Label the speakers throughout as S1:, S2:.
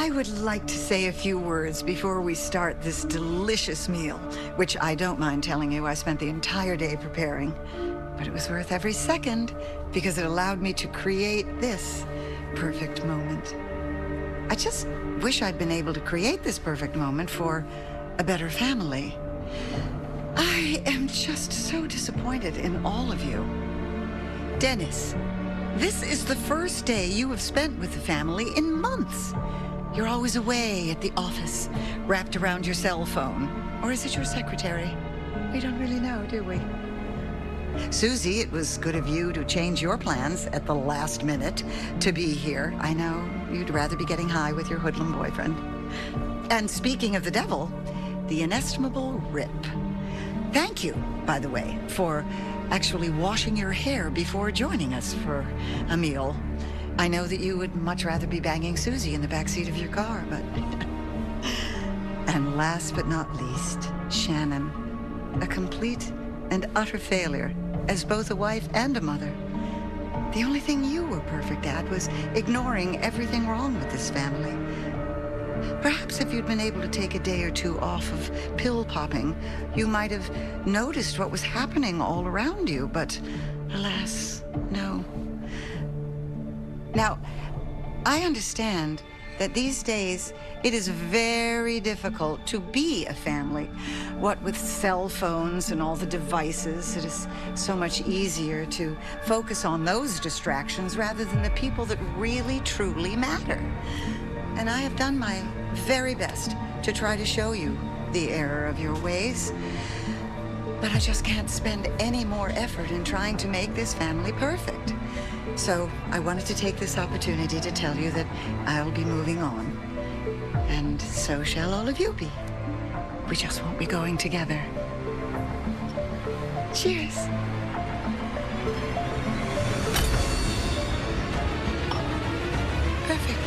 S1: I would like to say a few words before we start this delicious meal, which I don't mind telling you I spent the entire day preparing. But it was worth every second because it allowed me to create this perfect moment. I just wish I'd been able to create this perfect moment for a better family. I am just so disappointed in all of you. Dennis, this is the first day you have spent with the family in months. You're always away at the office, wrapped around your cell phone. Or is it your secretary? We don't really know, do we? Susie, it was good of you to change your plans at the last minute to be here. I know you'd rather be getting high with your hoodlum boyfriend. And speaking of the devil, the inestimable Rip. Thank you, by the way, for actually washing your hair before joining us for a meal. I know that you would much rather be banging Susie in the backseat of your car, but... And last but not least, Shannon. A complete and utter failure as both a wife and a mother. The only thing you were perfect at was ignoring everything wrong with this family. Perhaps if you'd been able to take a day or two off of pill popping, you might have noticed what was happening all around you, but alas, no. Now, I understand that these days it is very difficult to be a family. What with cell phones and all the devices, it is so much easier to focus on those distractions rather than the people that really, truly matter. And I have done my very best to try to show you the error of your ways. But I just can't spend any more effort in trying to make this family perfect. So I wanted to take this opportunity to tell you that I'll be moving on. And so shall all of you be. We just won't be going together. Cheers. Perfect.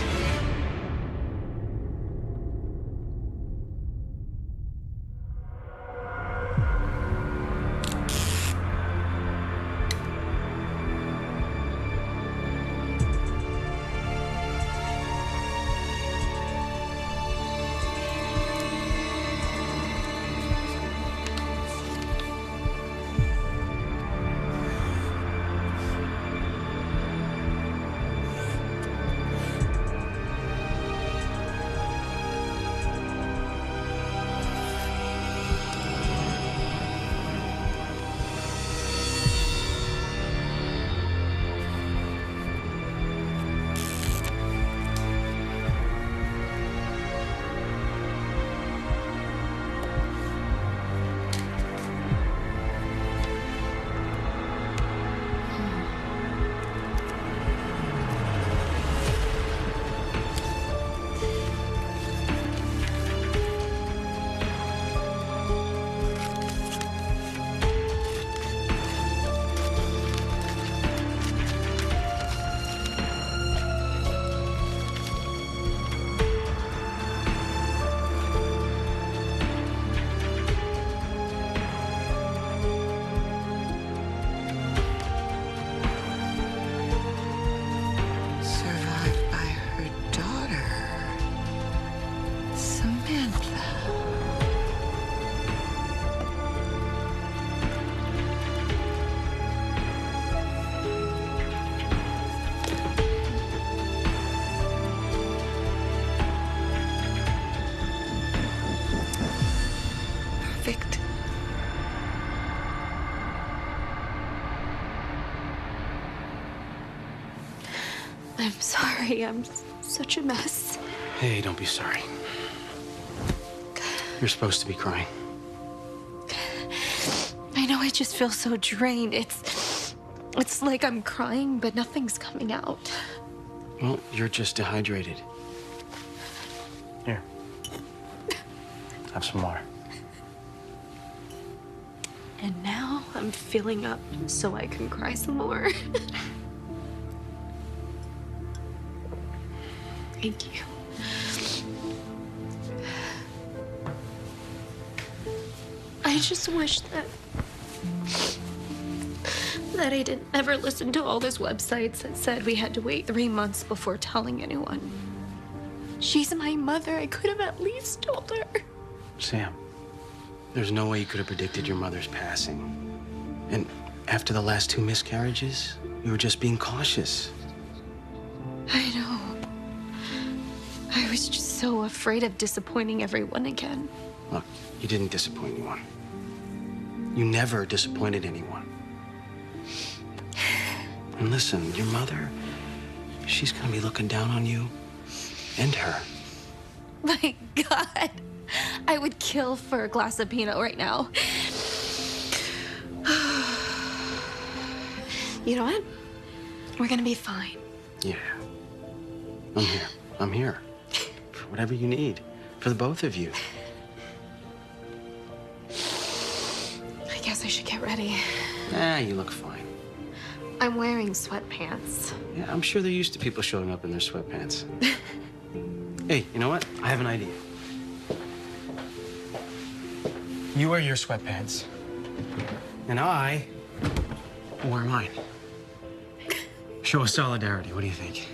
S1: Perfect.
S2: I'm sorry, I'm such a mess.
S3: Hey, don't be sorry. You're supposed to be crying.
S2: I know, I just feel so drained. It's like I'm crying, but nothing's coming out.
S3: Well, you're just dehydrated. Here. Have some water.
S2: And now I'm filling up so I can cry some more. Thank you. I just wish that I didn't ever listen to all those websites that said we had to wait 3 months before telling anyone. She's my mother. I could have at least told her.
S3: Sam, there's no way you could have predicted your mother's passing. And after the last 2 miscarriages, you were just being cautious.
S2: I know. I was just so afraid of disappointing everyone again.
S3: Look, you didn't disappoint anyone. You never disappointed anyone. And listen, your mother, she's gonna be looking down on you and her.
S2: My God. I would kill for a glass of Pinot right now. You know what? We're gonna be fine.
S3: Yeah. I'm here. I'm here. For whatever you need. For the both of you.
S2: I guess I should get ready.
S3: Nah, you look fine.
S2: I'm wearing sweatpants.
S3: Yeah, I'm sure they're used to people showing up in their sweatpants. Hey, you know what? I have an idea. You wear your sweatpants. And I wear mine. Show us solidarity. What do you think?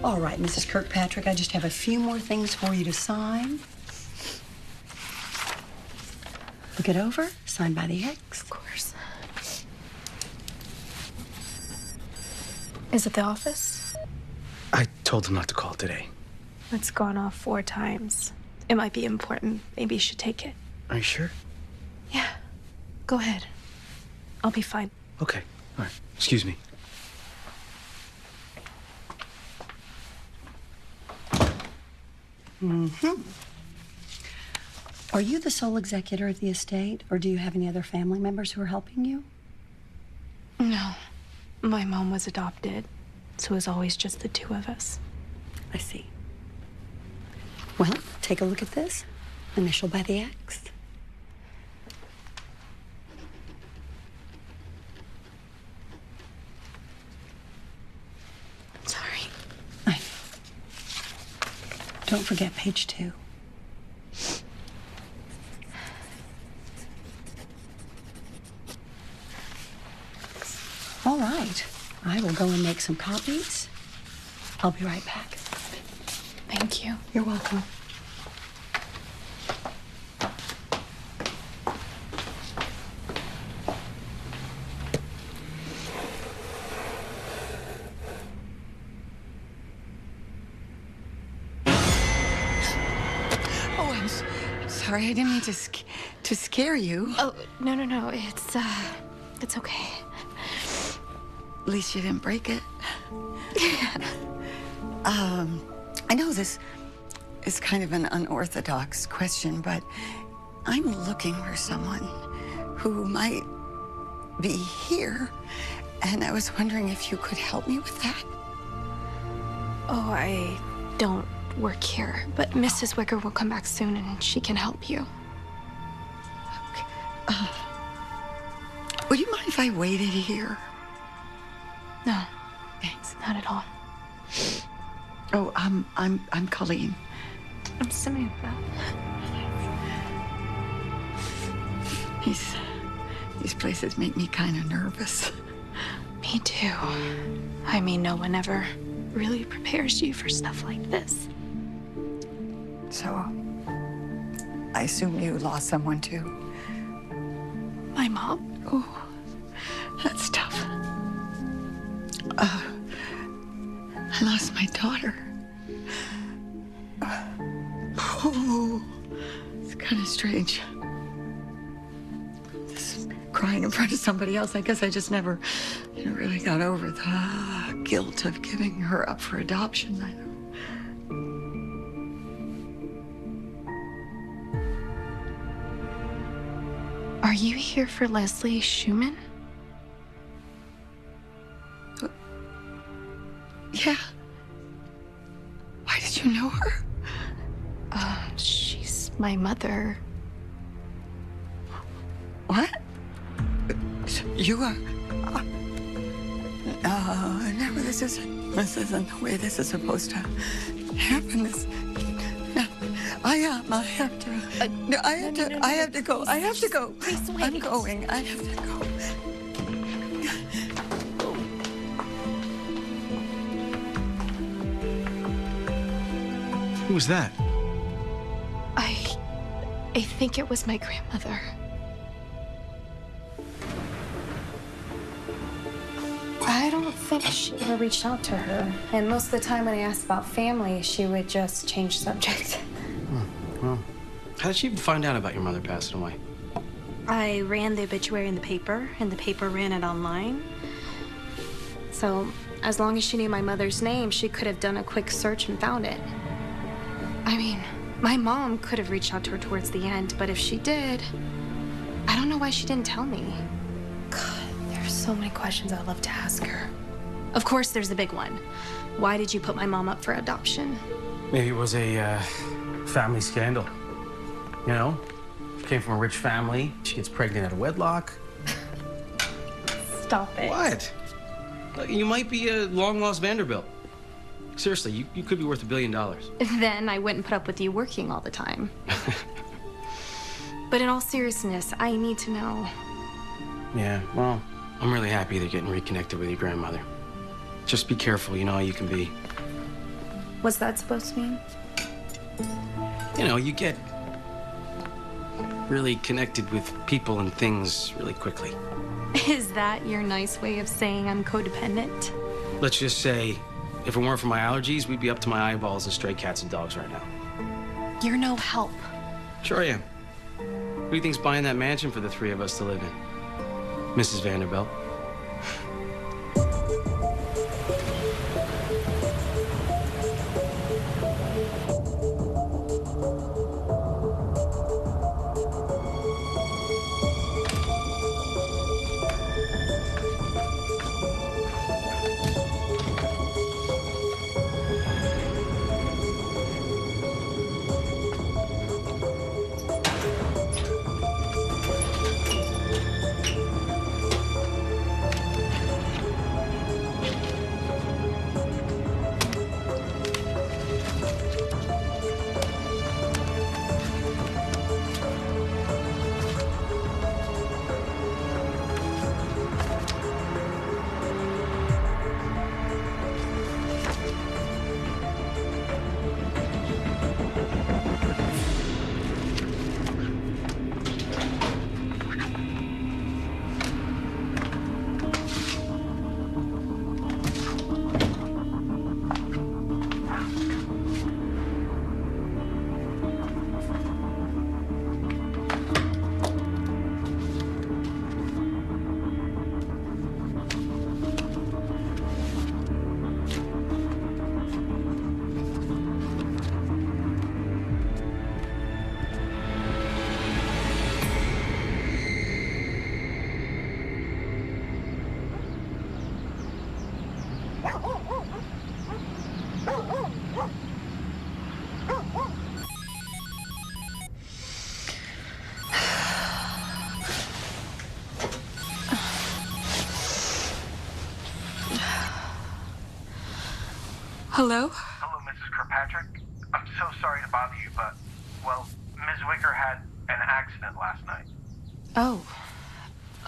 S4: All right, Mrs. Kirkpatrick, I just have a few more things for you to sign. Look it over, signed by the ex.
S2: Of course. Is it the office?
S3: I told them not to call today.
S2: It's gone off 4 times. It might be important. Maybe you should take it.
S3: Are you sure?
S2: Yeah. Go ahead. I'll be fine.
S3: Okay. All right. Excuse me.
S4: Mm-hmm. Are you the sole executor of the estate, or do you have any other family members who are helping you?
S2: No. My mom was adopted, so it was always just the 2 of us.
S4: I see. Well, take a look at this. Initial by the ex.
S2: Sorry.
S4: Don't forget page 2. All right. I will go and make some copies. I'll be right back.
S2: Thank you.
S4: You're welcome.
S1: Oh, I'm sorry. I didn't mean to scare you.
S2: Oh, no. It's okay.
S1: At least you didn't break it. I know this is kind of an unorthodox question, but I'm looking for someone who might be here, and I was wondering if you could help me with that.
S2: Oh, I don't work here, but Mrs. Wicker will come back soon and she can help you.
S1: Okay. Would you mind if I waited here?
S2: No,
S1: Thanks.
S2: not at all.
S1: Oh, I'm Colleen.
S2: I'm Samantha.
S1: These places make me kind of nervous.
S2: Me too. I mean, no one ever really prepares you for stuff like this.
S1: So, I assume you lost someone too.
S2: My mom.
S1: Oh, that's tough. I lost my daughter. Oh, it's kind of strange. This crying in front of somebody else. I guess I just never, really got over the guilt of giving her up for adoption. I know.
S2: Are you here for Leslie Schumann?
S1: Yeah. Why did you know her?
S2: She's my mother.
S1: What? You are... No, this isn't the way this is supposed to happen. No. I am. I have to. No, I have to. I have to go. I have to go.
S2: Please wait.
S1: I'm going. I have to go.
S3: Who was that?
S2: I think it was my grandmother. I don't think she ever reached out to her. And most of the time when I asked about family, she would just change subject.
S3: Well, how did she even find out about your mother passing away?
S2: I ran the obituary in the paper, and the paper ran it online. So, as long as she knew my mother's name, she could have done a quick search and found it. I mean, my mom could have reached out to her towards the end, but if she did, I don't know why she didn't tell me. God, there's so many questions I'd love to ask her. Of course, there's the big one. Why did you put my mom up for adoption?
S3: Maybe it was a family scandal. You know? She came from a rich family. She gets pregnant out of wedlock.
S2: Stop it.
S3: What? Look, you might be a long-lost Vanderbilt. Seriously, you could be worth $1 billion.
S2: Then I wouldn't put up with you working all the time. But in all seriousness, I need to know.
S3: Yeah, well, I'm really happy they're getting reconnected with your grandmother. Just be careful, you know how you can be.
S2: What's that supposed to mean?
S3: You know, you get really connected with people and things really quickly.
S2: Is that your nice way of saying I'm codependent?
S3: Let's just say, if it weren't for my allergies, we'd be up to my eyeballs in stray cats and dogs right now.
S2: You're no help.
S3: Sure I am. Who do you think's buying that mansion for the three of us to live in? Mrs. Vanderbilt.
S2: Hello?
S5: Hello, Mrs. Kirkpatrick. I'm so sorry to bother you, but, well, Ms. Wicker had an accident last night.
S2: Oh,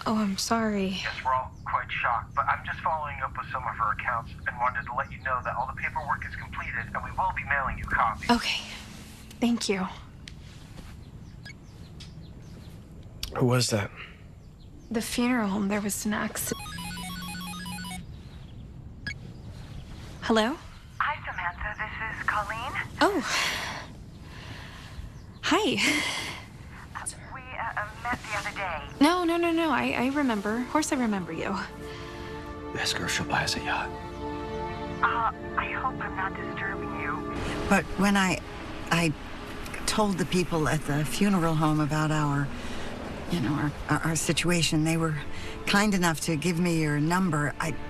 S2: I'm sorry.
S5: Yes, we're all quite shocked, but I'm just following up with some of her accounts and wanted to let you know that all the paperwork is completed and we will be mailing you copies.
S2: Okay, thank you.
S3: Who was that?
S2: The funeral home, there was an accident. Hello?
S6: Hi, Samantha. This is Colleen.
S2: Oh. Hi.
S6: We met the other day.
S2: No. I remember. Of course I remember you.
S3: Ask her if she'll buy us a yacht.
S6: I hope I'm not disturbing you.
S1: But when I told the people at the funeral home about our situation, they were kind enough to give me your number.
S6: I just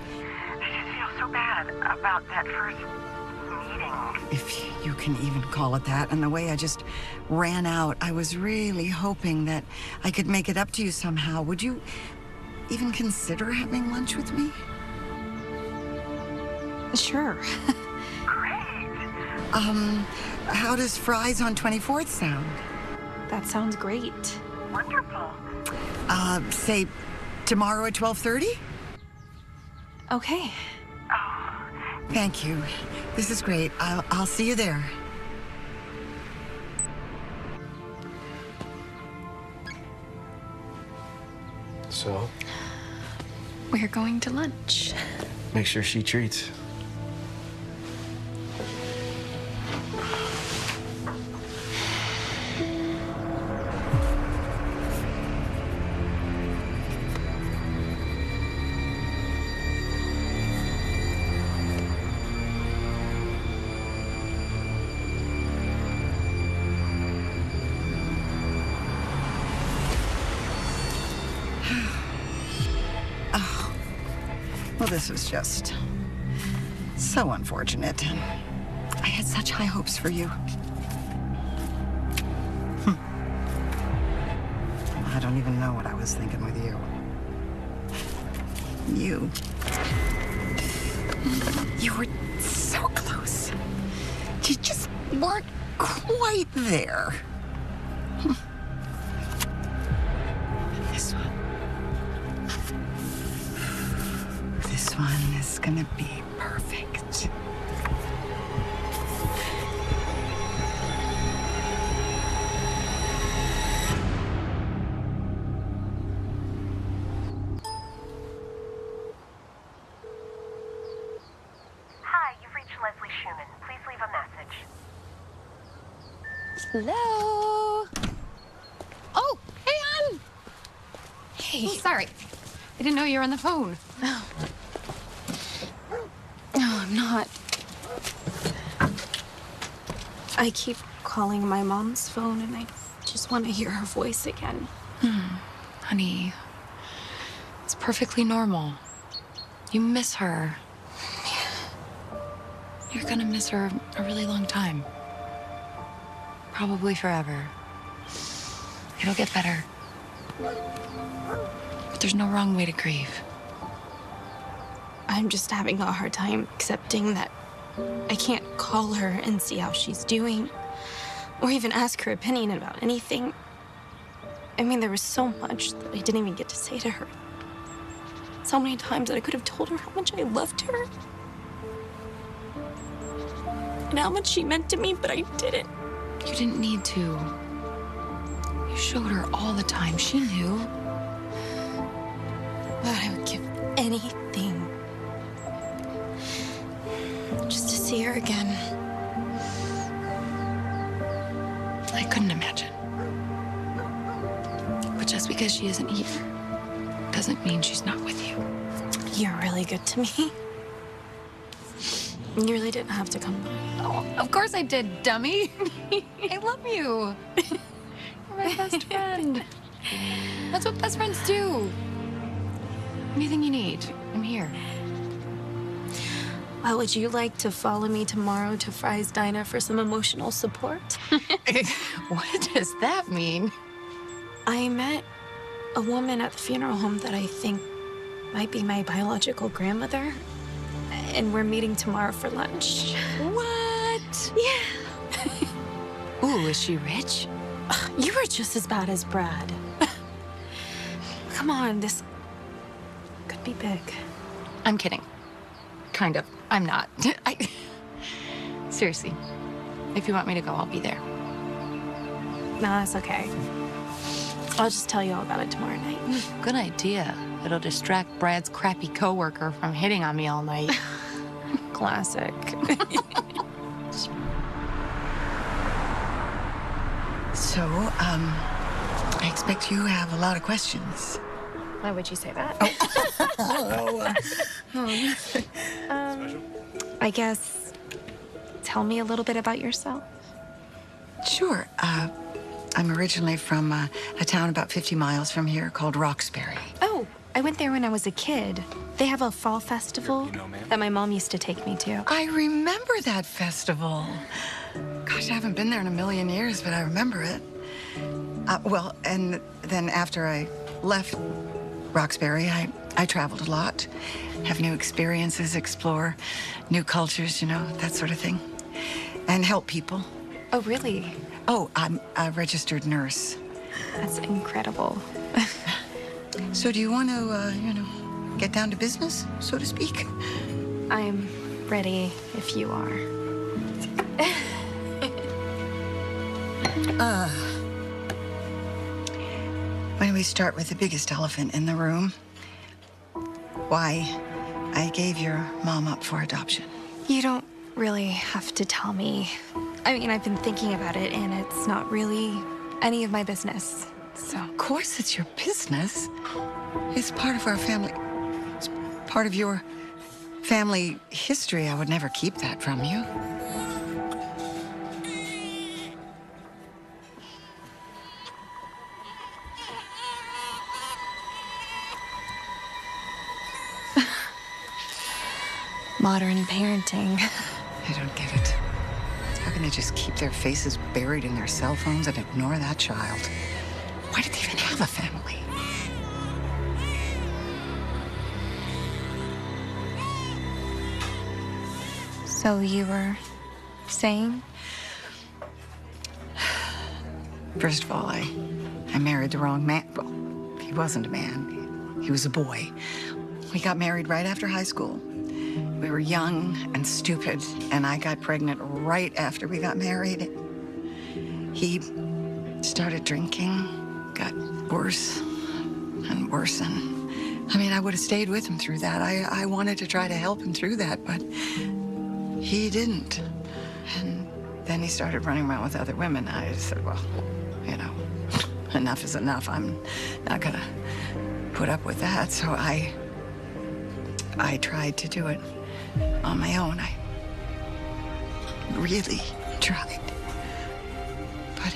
S6: feel so bad about that first meeting.
S1: If you can even call it that, and the way I just ran out, I was really hoping that I could make it up to you somehow. Would you even consider having lunch with me?
S2: Sure.
S6: Great.
S1: How does fries on 24th sound?
S2: That sounds great.
S6: Wonderful.
S1: Say tomorrow at 12:30?
S2: Okay.
S1: Thank you. This is great. I'll see you there.
S3: So,
S2: We're going to lunch.
S3: make sure she treats.
S1: Well, this was just so unfortunate. I had such high hopes for you. I don't even know what I was thinking with you. You were so close. You just weren't quite there. This one. This one is gonna be perfect.
S6: Hi, you've reached Leslie Schumann. Please leave a message.
S7: Hello. Oh, hey, Ann. Hey. Oh, sorry. I didn't know you were on the phone.
S2: No, I'm not. I keep calling my mom's phone and I just want to hear her voice again.
S7: Honey, it's perfectly normal. You miss her. You're gonna miss her a really long time. Probably forever. It'll get better. But there's no wrong way to grieve.
S2: I'm just having a hard time accepting that I can't call her and see how she's doing, or even ask her opinion about anything. I mean, there was so much that I didn't even get to say to her. So many times that I could have told her how much I loved her. And how much she meant to me, but I didn't.
S7: You didn't need to. You showed her all the time. She knew.
S2: But I would give anything just to see her again.
S7: I couldn't imagine. But just because she isn't here doesn't mean she's not with you.
S2: You're really good to me. You really didn't have to come by.
S7: Oh, of course I did, dummy. I love you. You're my best friend. That's what best friends do. Anything you need, I'm here.
S2: Well, would you like to follow me tomorrow to Fry's Diner for some emotional support?
S7: What does that mean?
S2: I met a woman at the funeral home that I think might be my biological grandmother. And we're meeting tomorrow for lunch.
S7: What?
S2: Yeah.
S7: Ooh, is she rich?
S2: You were just as bad as Brad. Come on, this could be big.
S7: I'm kidding. Kind of. I'm not. Seriously, if you want me to go, I'll be there.
S2: No, that's okay. I'll just tell you all about it tomorrow night.
S7: Good idea. It'll distract Brad's crappy coworker from hitting on me all night.
S2: Classic.
S1: So, I expect you have a lot of questions.
S2: Why would you say that? I guess, tell me a little bit about yourself.
S1: Sure. I'm originally from a town about 50 miles from here called Roxbury.
S2: Oh, I went there when I was a kid. They have a fall festival that my mom used to take me to.
S1: I remember that festival. Gosh, I haven't been there in a million years, but I remember it. Well, and then after I left Roxbury, I traveled a lot, have new experiences, explore new cultures, you know, that sort of thing. and help people.
S2: Oh, really?
S1: Oh, I'm a registered nurse.
S2: That's incredible.
S1: So do you want to, get down to business, so to speak?
S2: I'm ready if you are.
S1: Why don't we start with the biggest elephant in the room? Why I gave your mom up for adoption.
S2: You don't really have to tell me. I mean, I've been thinking about it, and it's not really any of my business, so.
S1: Of course it's your business. It's part of our family. It's part of your family history. I would never keep that from you.
S2: Modern parenting.
S1: I don't get it. How can they just keep their faces buried in their cell phones and ignore that child? Why did they even have a family?
S2: So you were saying?
S1: First of all, I married the wrong man. Well, he wasn't a man. He was a boy. We got married right after high school. We were young and stupid, and I got pregnant right after we got married. He started drinking, got worse and worse, and I mean, I would have stayed with him through that. I wanted to try to help him through that, but he didn't. And then he started running around with other women. I said, well, enough is enough. I'm not gonna put up with that, so I tried to do it on my own. I really tried. But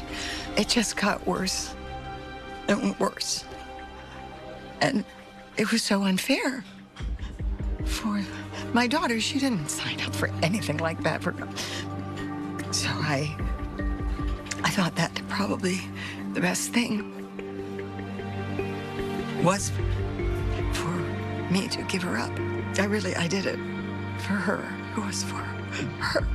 S1: it just got worse and worse. And it was so unfair for my daughter. She didn't sign up for anything like that. So I thought that probably the best thing was for me to give her up. I did it for her. It was for her.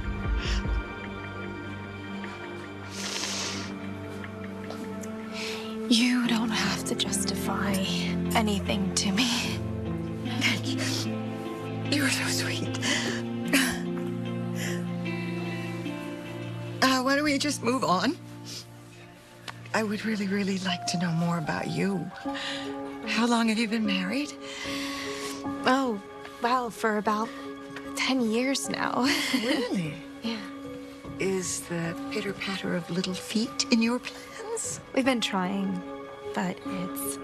S2: You don't have to justify anything to me.
S1: Thank you. You were so sweet. Why don't we just move on? I would really, really like to know more about you. How long have you been married?
S2: Oh, well, for about 10 years now.
S1: Really?
S2: Yeah.
S1: Is the pitter-patter of little feet in your plans?
S2: We've been trying, but it's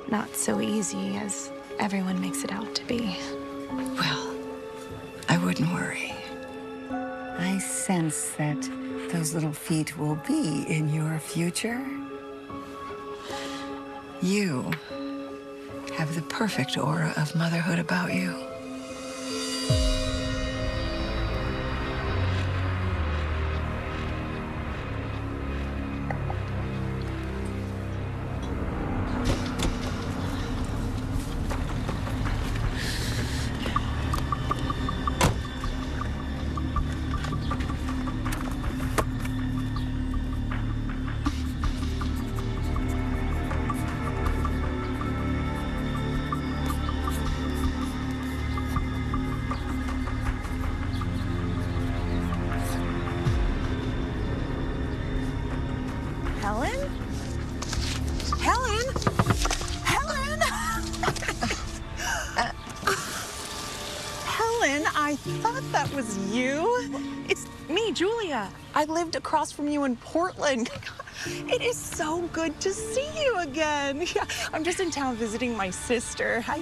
S2: not so easy as everyone makes it out to be.
S1: Well, I wouldn't worry. I sense that those little feet will be in your future. You have the perfect aura of motherhood about you.
S8: Helen? Helen? Helen? Helen, I thought that was you. It's me, Julia. I lived across from you in Portland. It is so good to see you again. Yeah, I'm just in town visiting my sister. I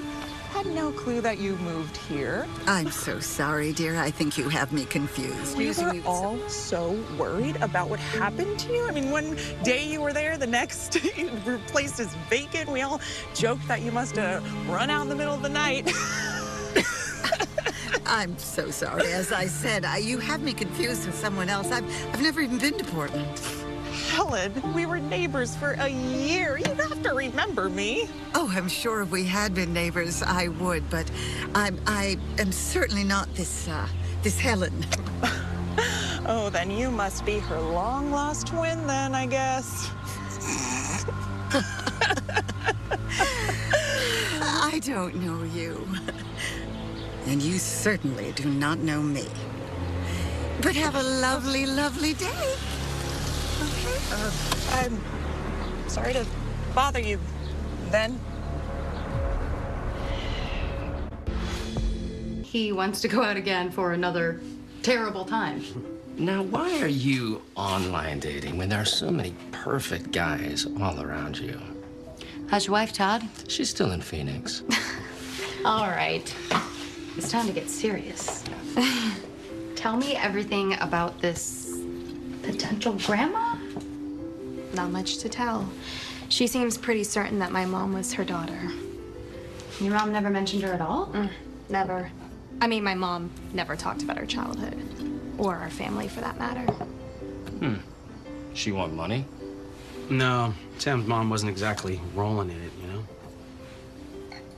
S8: had no clue that you moved here.
S1: I'm so sorry, dear. I think you have me confused.
S8: We were all so worried about what happened to you. I mean, one day you were there, the next your place is vacant. We all joked that you must have run out in the middle of the night.
S1: I'm so sorry. As I said, you have me confused with someone else. I've never even been to Portland.
S8: Helen, we were neighbors for a year. You have to remember me.
S1: Oh, I'm sure if we had been neighbors, I would, but I am certainly not this Helen.
S8: Oh, then you must be her long-lost twin then, I guess.
S1: I don't know you. And you certainly do not know me. But have a lovely, lovely day. Okay?
S8: I'm sorry to bother you then.
S7: He wants to go out again for another terrible time.
S9: Now, why are you online dating when there are so many perfect guys all around you?
S7: How's your wife, Todd?
S9: She's still in Phoenix.
S7: All right. It's time to get serious. Tell me everything about this potential grandma.
S2: Not much to tell. She seems pretty certain that my mom was her daughter.
S7: Your mom never mentioned her at all?
S2: Never. I mean, my mom never talked about her childhood. Or our family, for that matter.
S9: She want money?
S3: No, Sam's mom wasn't exactly rolling in it, you know?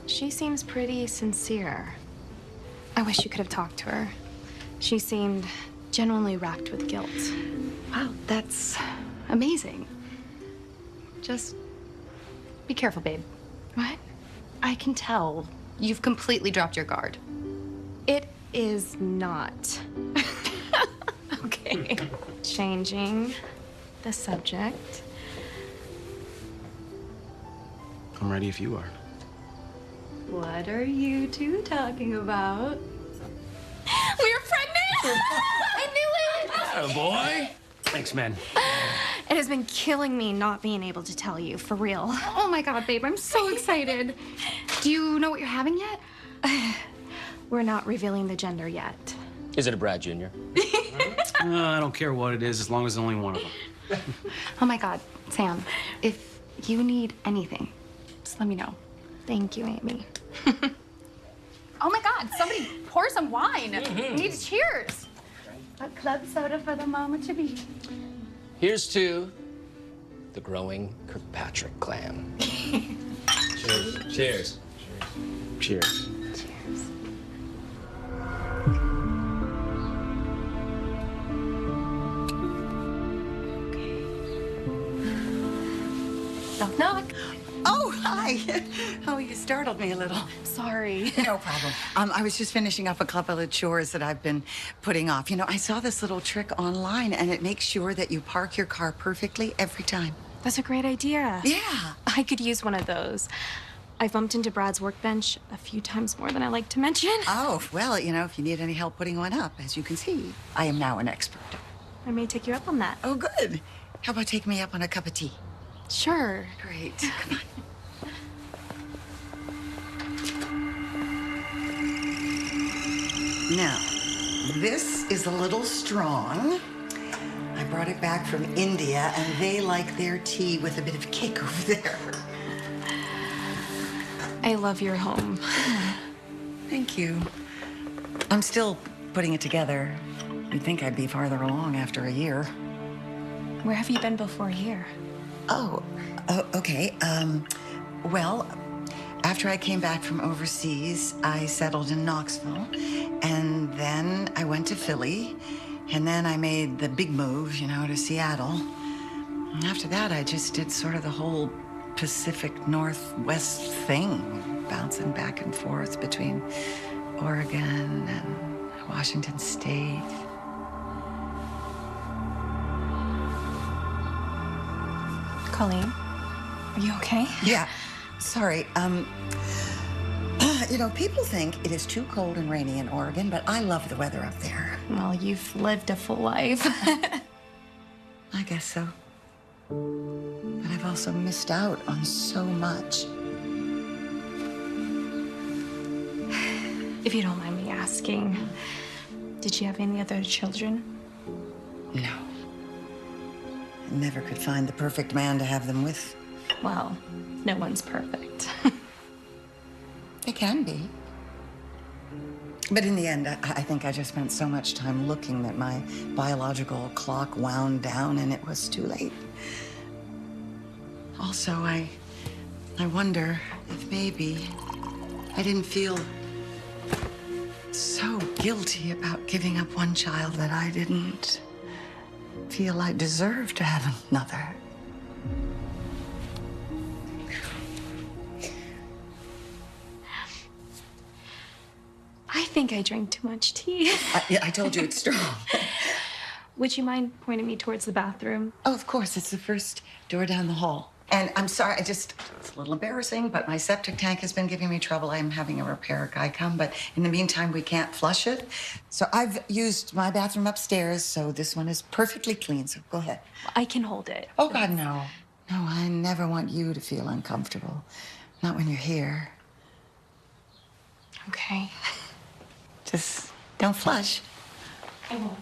S2: She seems pretty sincere. I wish you could have talked to her. She seemed genuinely racked with guilt.
S7: Wow, that's amazing. Just be careful, babe.
S2: What?
S7: I can tell you've completely dropped your guard.
S2: It is not. Okay. Changing the subject.
S3: I'm ready if you are.
S7: What are you two talking about?
S2: We're pregnant! I knew it!
S9: Oh, boy.
S3: Thanks, man.
S2: It has been killing me not being able to tell you, for real.
S7: Oh my God, babe, I'm so excited. Do you know what you're having yet?
S2: We're not revealing the gender yet.
S9: Is it a Brad Jr.?
S3: I don't care what it is, as long as there's only one of them.
S7: Oh my God, Sam, if you need anything, just let me know.
S2: Thank you, Amy.
S7: Oh my God, somebody pour some wine. We need to cheers. A club soda for the mama to be.
S9: Here's to the growing Kirkpatrick clan. Cheers. Cheers.
S3: Cheers.
S2: Knock, knock.
S1: Oh, hi. Oh, you startled me a little.
S2: Sorry.
S1: No problem. I was just finishing up a couple of chores that I've been putting off. You know, I saw this little trick online, and it makes sure that you park your car perfectly every time.
S2: That's a great idea.
S1: Yeah.
S2: I could use one of those. I bumped into Brad's workbench a few times more than I like to mention.
S1: Oh, well, you know, if you need any help putting one up, as you can see, I am now an expert.
S2: I may take you up on that.
S1: Oh, good. How about taking me up on a cup of tea?
S2: Sure.
S1: Great. Come on. Now, this is a little strong. I brought it back from India, and they like their tea with a bit of kick over there.
S2: I love your home.
S1: Thank you. I'm still putting it together. You'd think I'd be farther along after a year.
S2: Where have you been before here?
S1: Oh, okay. Well, after I came back from overseas, I settled in Knoxville, and then I went to Philly, and then I made the big move, you know, to Seattle. And after that, I just did sort of the whole Pacific Northwest thing, bouncing back and forth between Oregon and Washington State.
S2: Colleen, are you okay?
S1: Yeah, sorry. You know, people think it is too cold and rainy in Oregon, but I love the weather up there.
S2: Well, you've lived a full life.
S1: I guess so. But I've also missed out on so much.
S2: If you don't mind me asking, did you have any other children?
S1: No. I never could find the perfect man to have them with.
S2: Well, no one's perfect.
S1: They can be. But in the end, I think I just spent so much time looking that my biological clock wound down and it was too late. Also, I wonder if maybe I didn't feel so guilty about giving up one child that I didn't feel I deserve to have another.
S2: I think I drank too much tea.
S1: I told you it's strong.
S2: Would you mind pointing me towards the bathroom?
S1: Oh, of course. It's the first door down the hall. And I'm sorry, it's a little embarrassing, but my septic tank has been giving me trouble. I'm having a repair guy come, but in the meantime, we can't flush it. So I've used my bathroom upstairs, so this one is perfectly clean, so go ahead.
S2: I can hold it.
S1: Oh, God, no. No, I never want you to feel uncomfortable. Not when you're here.
S2: Okay.
S1: Just don't flush.
S2: I won't.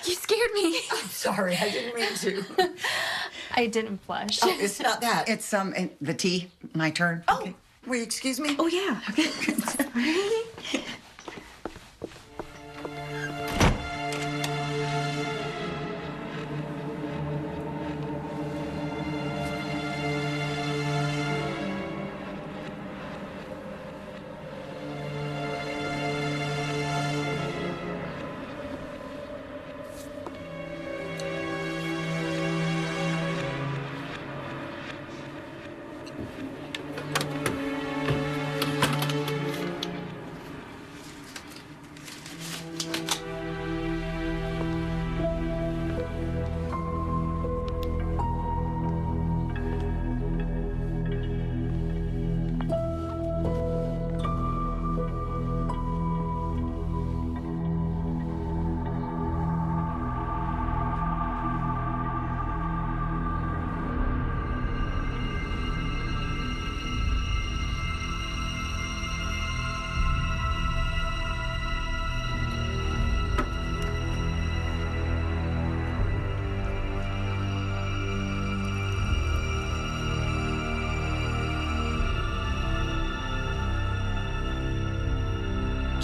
S2: You scared me.
S1: I'm sorry, I didn't mean to.
S2: I didn't flush.
S1: Oh, it's not that. It's the tea. My turn.
S2: Oh.
S1: Okay. Will you excuse me?
S2: Oh, yeah.
S1: Okay.
S2: Sorry.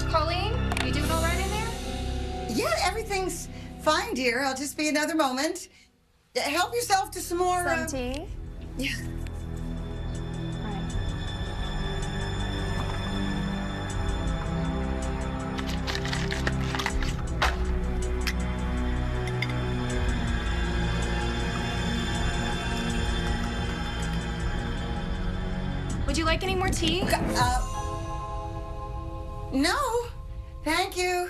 S7: Colleen, you doing all right in there?
S1: Yeah, everything's fine, dear. I'll just be another moment. Help yourself to some more.
S2: Some tea?
S1: Yeah.
S2: Right. Would you like any more tea?
S1: No, thank you.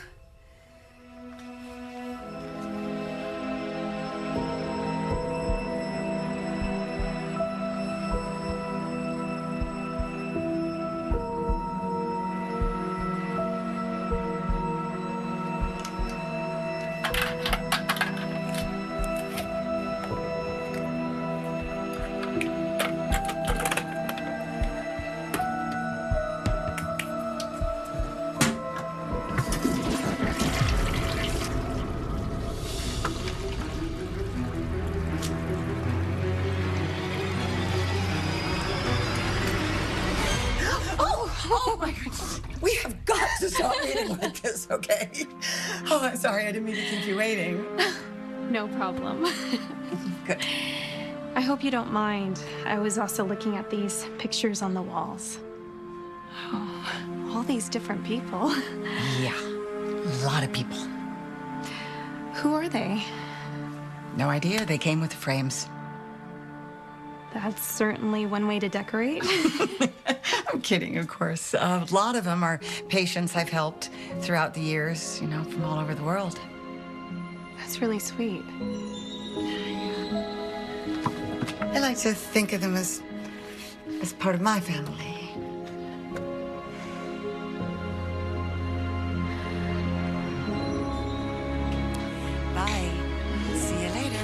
S1: Oh my goodness. We have got to stop eating like this, okay? Oh, I'm sorry. I didn't mean to keep you waiting.
S2: No problem.
S1: Good.
S2: I hope you don't mind. I was also looking at these pictures on the walls. Oh, all these different people.
S1: Yeah, a lot of people.
S2: Who are they?
S1: No idea. They came with the frames.
S2: That's certainly one way to decorate.
S1: I'm kidding, of course. A lot of them are patients I've helped throughout the years, you know, from all over the world.
S2: That's really sweet.
S1: I like to think of them as part of my family. Bye. See you later.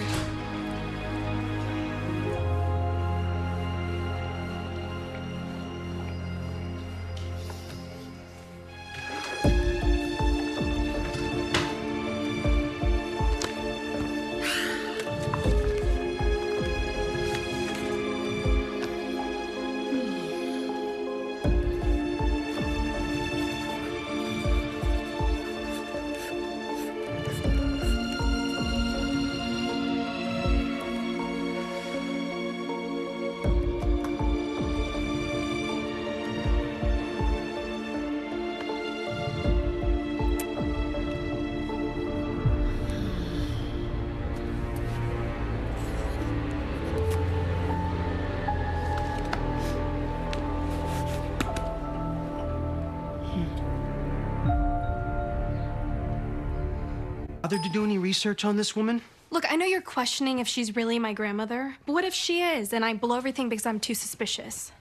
S3: Bothered to do any research on this woman?
S2: Look, I know you're questioning if she's really my grandmother, but what if she is and I blow everything because I'm too suspicious?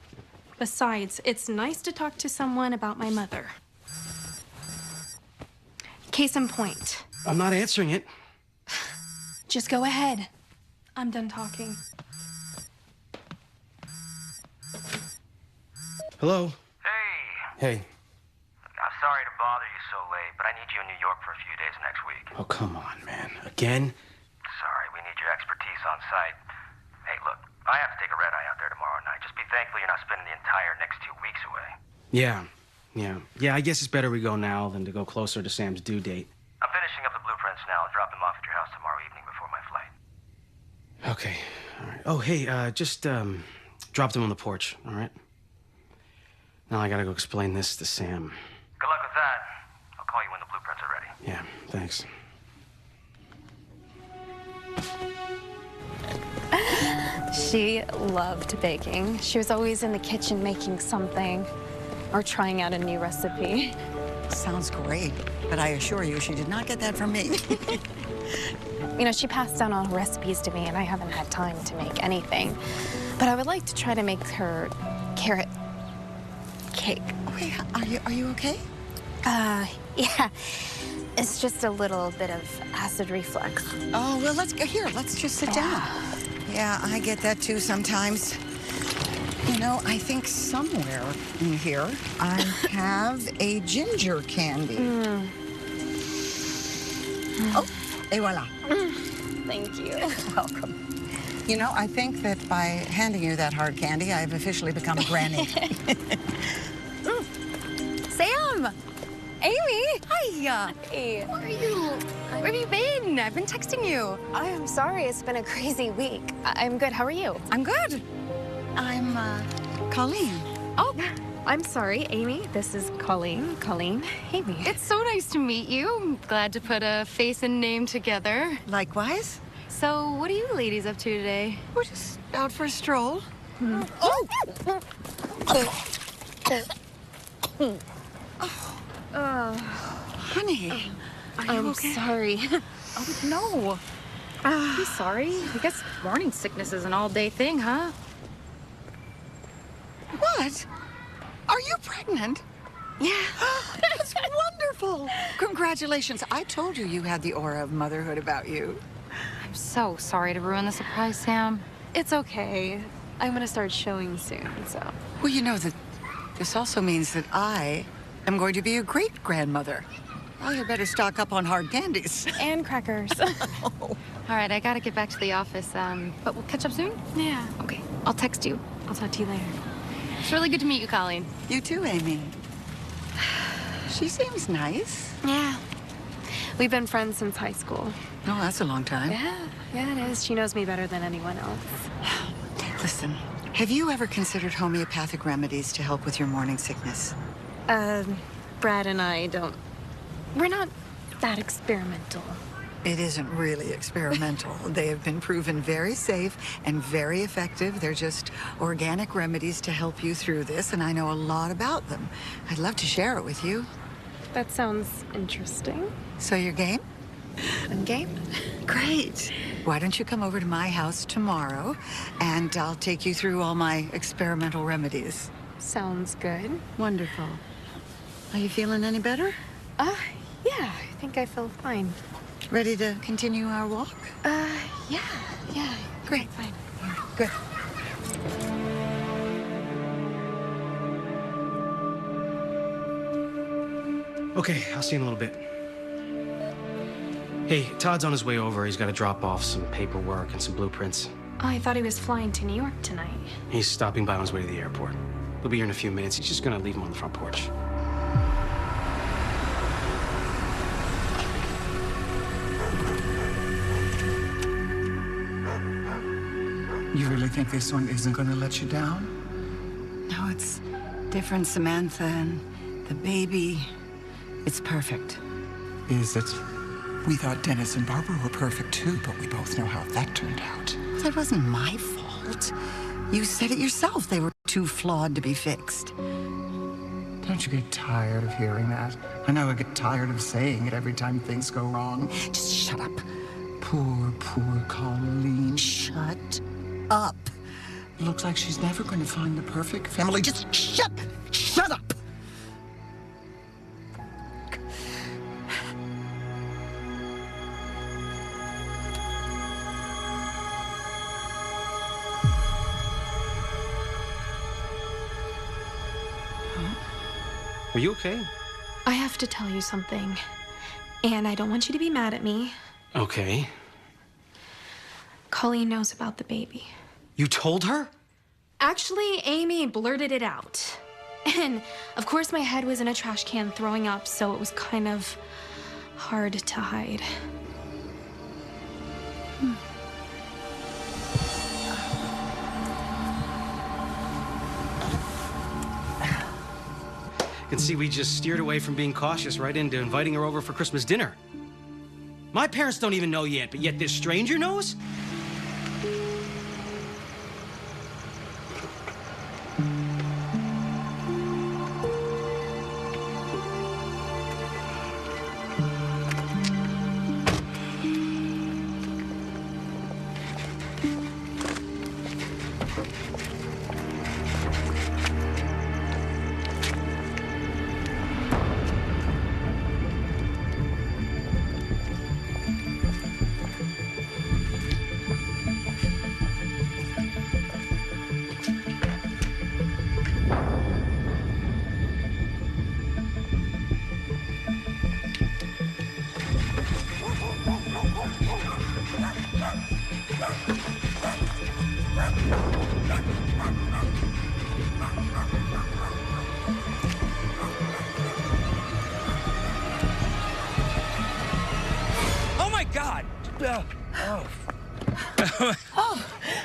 S2: Besides, it's nice to talk to someone about my mother. Case in point.
S3: I'm not answering it.
S2: Just go ahead. I'm done talking.
S3: Hello?
S5: Hey.
S3: Hey.
S5: I'm sorry to bother you so late, but I need you in New York for a few days next week.
S3: Oh, come on, man. Again?
S5: Sorry, we need your expertise on site. Hey, look, I have to take a red-eye out there tomorrow night. Just be thankful you're not spending the entire next 2 weeks away.
S3: Yeah, I guess it's better we go now than to go closer to Sam's due date.
S5: I'm finishing up the blueprints now and drop them off at your house tomorrow evening before my flight.
S3: Okay, all right. Oh, hey, just drop them on the porch, all right? Now I gotta go explain this to Sam.
S5: Good luck with that. I'll call you when the blueprints are ready.
S3: Yeah, thanks.
S2: She loved baking. She was always in the kitchen making something or trying out a new recipe.
S1: Sounds great, but I assure you she did not get that from me.
S2: You know, she passed down all her recipes to me, and I haven't had time to make anything. But I would like to try to make her carrot cake.
S1: Wait, are you okay?
S2: Yeah. It's just a little bit of acid reflux.
S1: Oh, well, let's just sit down. Yeah, I get that too sometimes. You know, I think somewhere in here I have a ginger candy. Oh, et voila.
S2: Thank you.
S1: You're welcome. You know, I think that by handing you that hard candy, I've officially become a granny.
S10: Sam! Amy! Hi!
S2: Hey.
S10: Where are you? Where have you been? I've been texting you.
S2: I'm sorry, it's been a crazy week. I'm good, how are you?
S10: I'm good.
S1: I'm, Colleen.
S10: Oh,
S2: I'm sorry, Amy. This is Colleen. Colleen, Amy.
S10: it's so nice to meet you. I'm glad to put a face and name together.
S1: Likewise.
S10: So, what are you ladies up to today?
S1: We're just out for a stroll. Honey, are you okay?
S2: Sorry.
S10: Oh, no. I'm sorry. I guess morning sickness is an all-day thing, huh?
S1: What? Are you pregnant?
S10: Yeah.
S1: That's wonderful. Congratulations. I told you you had the aura of motherhood about you.
S10: I'm so sorry to ruin the surprise, Sam.
S2: It's okay. I'm gonna start showing soon, so.
S1: Well, you know that this also means that I am going to be a great-grandmother. Well, you better stock up on hard candies.
S2: And crackers.
S10: All right, I gotta get back to the office, but we'll catch up soon?
S2: Yeah.
S10: Okay, I'll text you.
S2: I'll talk to you later.
S10: It's really good to meet you, Colleen.
S1: You too, Amy. She seems nice.
S2: Yeah. We've been friends since high school.
S1: Oh, that's a long time.
S2: Yeah, it is. She knows me better than anyone else.
S1: Listen, have you ever considered homeopathic remedies to help with your morning sickness?
S2: Brad and I don't... We're not that experimental.
S1: It isn't really experimental. They have been proven very safe and very effective. They're just organic remedies to help you through this, and I know a lot about them. I'd love to share it with you.
S2: That sounds interesting.
S1: So you're game?
S2: I'm game.
S1: Great. Why don't you come over to my house tomorrow, and I'll take you through all my experimental remedies.
S2: Sounds good.
S1: Wonderful. Are you feeling any better?
S2: Yeah, I think I feel fine.
S1: Ready to continue our walk?
S2: Yeah.
S1: Great.
S2: Fine.
S1: Good.
S3: Okay, I'll see you in a little bit. Hey, Todd's on his way over. He's got to drop off some paperwork and some blueprints.
S2: Oh, I thought he was flying to New York tonight.
S3: He's stopping by on his way to the airport. He'll be here in a few minutes. He's just gonna leave him on the front porch.
S11: You really think this one isn't gonna let you down?
S1: No, it's different, Samantha, and the baby. It's perfect.
S11: Is it? We thought Dennis and Barbara were perfect too, but we both know how that turned out.
S1: That wasn't my fault. You said it yourself. They were too flawed to be fixed.
S11: Don't you get tired of hearing that? I know I get tired of saying it every time things go wrong. Just shut up. Poor Colleen. Shut up. Looks like she's never going to find the perfect family. Just shut up.
S3: Are you okay?
S2: I have to tell you something. And I don't want you to be mad at me.
S3: Okay.
S2: Colleen knows about the baby.
S3: You told her?
S2: Actually, Amy blurted it out. And of course my head was in a trash can throwing up, so it was kind of hard to hide.
S3: You can see we just steered away from being cautious right into inviting her over for Christmas dinner. My parents don't even know yet, but yet this stranger knows?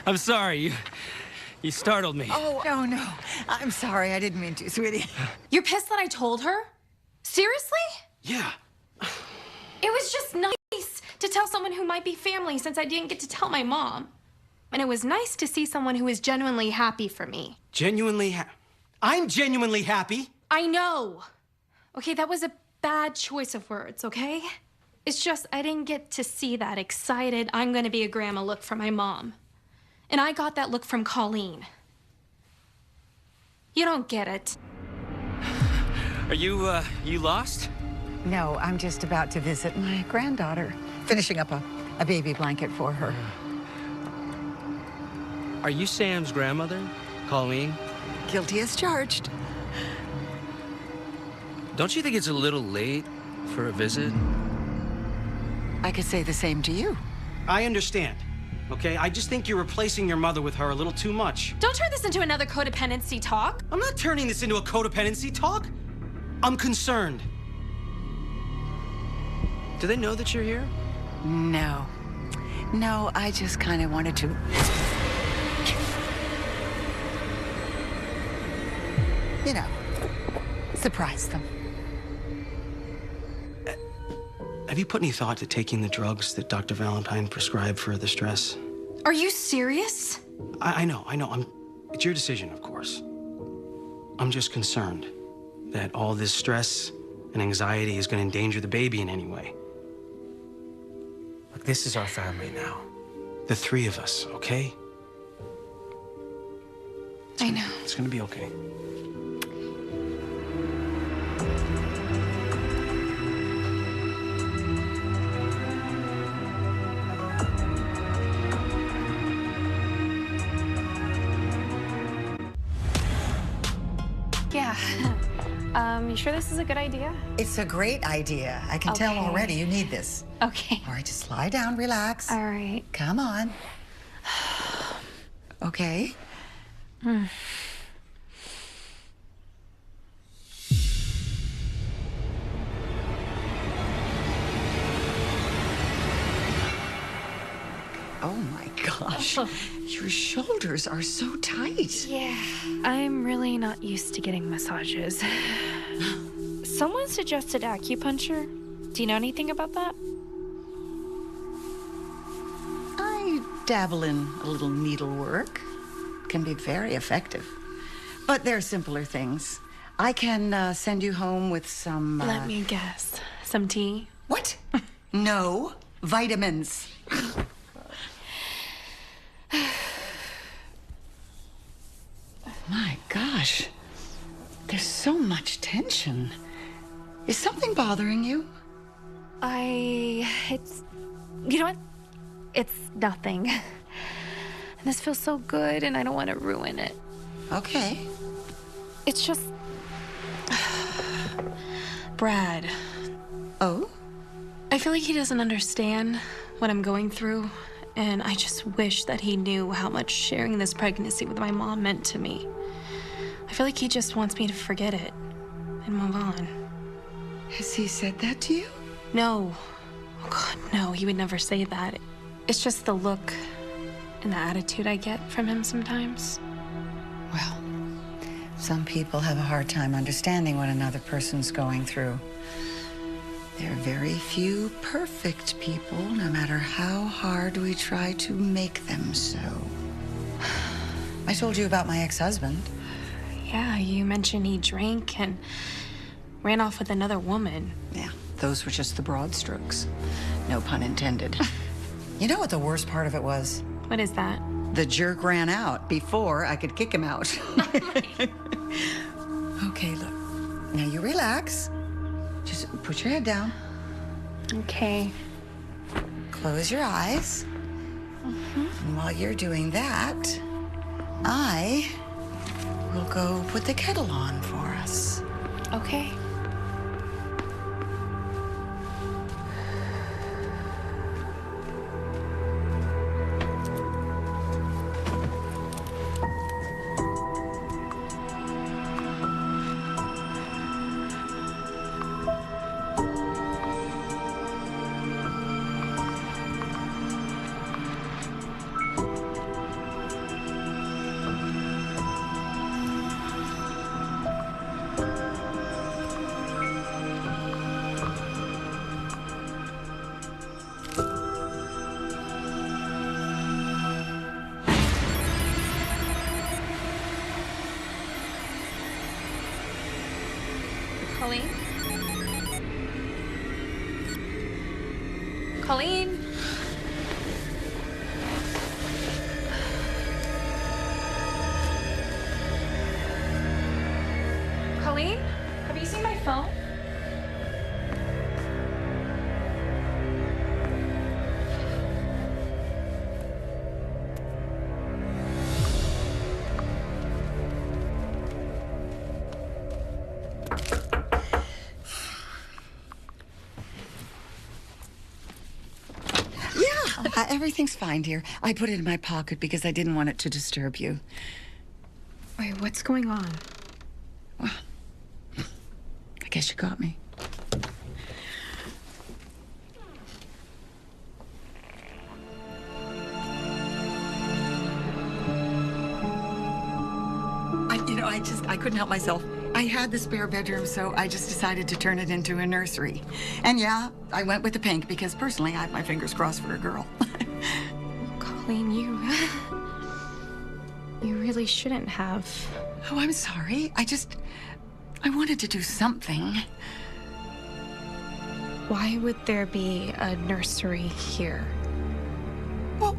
S3: I'm sorry, you startled me.
S1: Oh, no. I'm sorry. I didn't mean to, sweetie.
S2: You're pissed that I told her? Seriously?
S3: Yeah.
S2: It was just nice to tell someone who might be family since I didn't get to tell my mom. And it was nice to see someone who was genuinely happy for me.
S3: I'm genuinely happy.
S2: I know. Okay, that was a bad choice of words, okay? It's just I didn't get to see that excited, I'm gonna be a grandma look from my mom. And I got that look from Colleen. You don't get it.
S3: Are you lost?
S1: No, I'm just about to visit my granddaughter, finishing up a baby blanket for her.
S3: Are you Sam's grandmother, Colleen?
S1: Guilty as charged.
S9: Don't you think it's a little late for a visit?
S1: I could say the same to you.
S3: I understand, okay? I just think you're replacing your mother with her a little too much.
S2: Don't turn this into another codependency talk.
S3: I'm not turning this into a codependency talk. I'm concerned. Do they know that you're here?
S1: No. No, I just kind of wanted to... you know, surprise them.
S3: Have you put any thought to taking the drugs that Dr. Valentine prescribed for the stress?
S2: Are you serious?
S3: I know. It's your decision, of course. I'm just concerned that all this stress and anxiety is going to endanger the baby in any way. Look, this is our family now. The three of us, okay?
S2: I know.
S3: It's going to be okay.
S2: Yeah. You sure this is a good idea?
S1: It's a great idea. I can tell already you need this.
S2: Okay.
S1: All right, just lie down, relax.
S2: All right.
S1: Come on. Okay. Oh my gosh. Your shoulders are so tight.
S2: Yeah. I'm really not used to getting massages. Someone suggested acupuncture. Do you know anything about that?
S1: I dabble in a little needlework. Can be very effective. But there are simpler things. I can send you home with some...
S2: Let me guess. Some tea?
S1: What? No. Vitamins. My gosh. There's so much tension. Is something bothering you?
S2: It's... You know what? It's nothing. And this feels so good, and I don't want to ruin it.
S1: Okay.
S2: It's just... Brad.
S1: Oh?
S2: I feel like he doesn't understand what I'm going through, and I just wish that he knew how much sharing this pregnancy with my mom meant to me. I feel like he just wants me to forget it and move on.
S1: Has he said that to you?
S2: No. Oh, God, no. He would never say that. It's just the look and the attitude I get from him sometimes.
S1: Well, some people have a hard time understanding what another person's going through. There are very few perfect people, no matter how hard we try to make them so. I told you about my ex-husband.
S2: Yeah, you mentioned he drank and ran off with another woman.
S1: Yeah, those were just the broad strokes. No pun intended. You know what the worst part of it was?
S2: What is that?
S1: The jerk ran out before I could kick him out. Okay, look. Now you relax. Just put your head down.
S2: Okay.
S1: Close your eyes. And while you're doing that, I will go put the kettle on for us.
S2: Okay. Colleen? Colleen? Colleen? Have you seen my phone?
S1: Everything's fine, dear. I put it in my pocket because I didn't want it to disturb you.
S2: Wait, what's going on?
S1: Well, I guess you got me. I couldn't help myself. I had the spare bedroom, so I just decided to turn it into a nursery. And yeah, I went with the pink because personally, I have my fingers crossed for a girl.
S2: Colleen, you really shouldn't have.
S1: Oh, I'm sorry. I wanted to do something.
S2: Why would there be a nursery here?
S1: Well,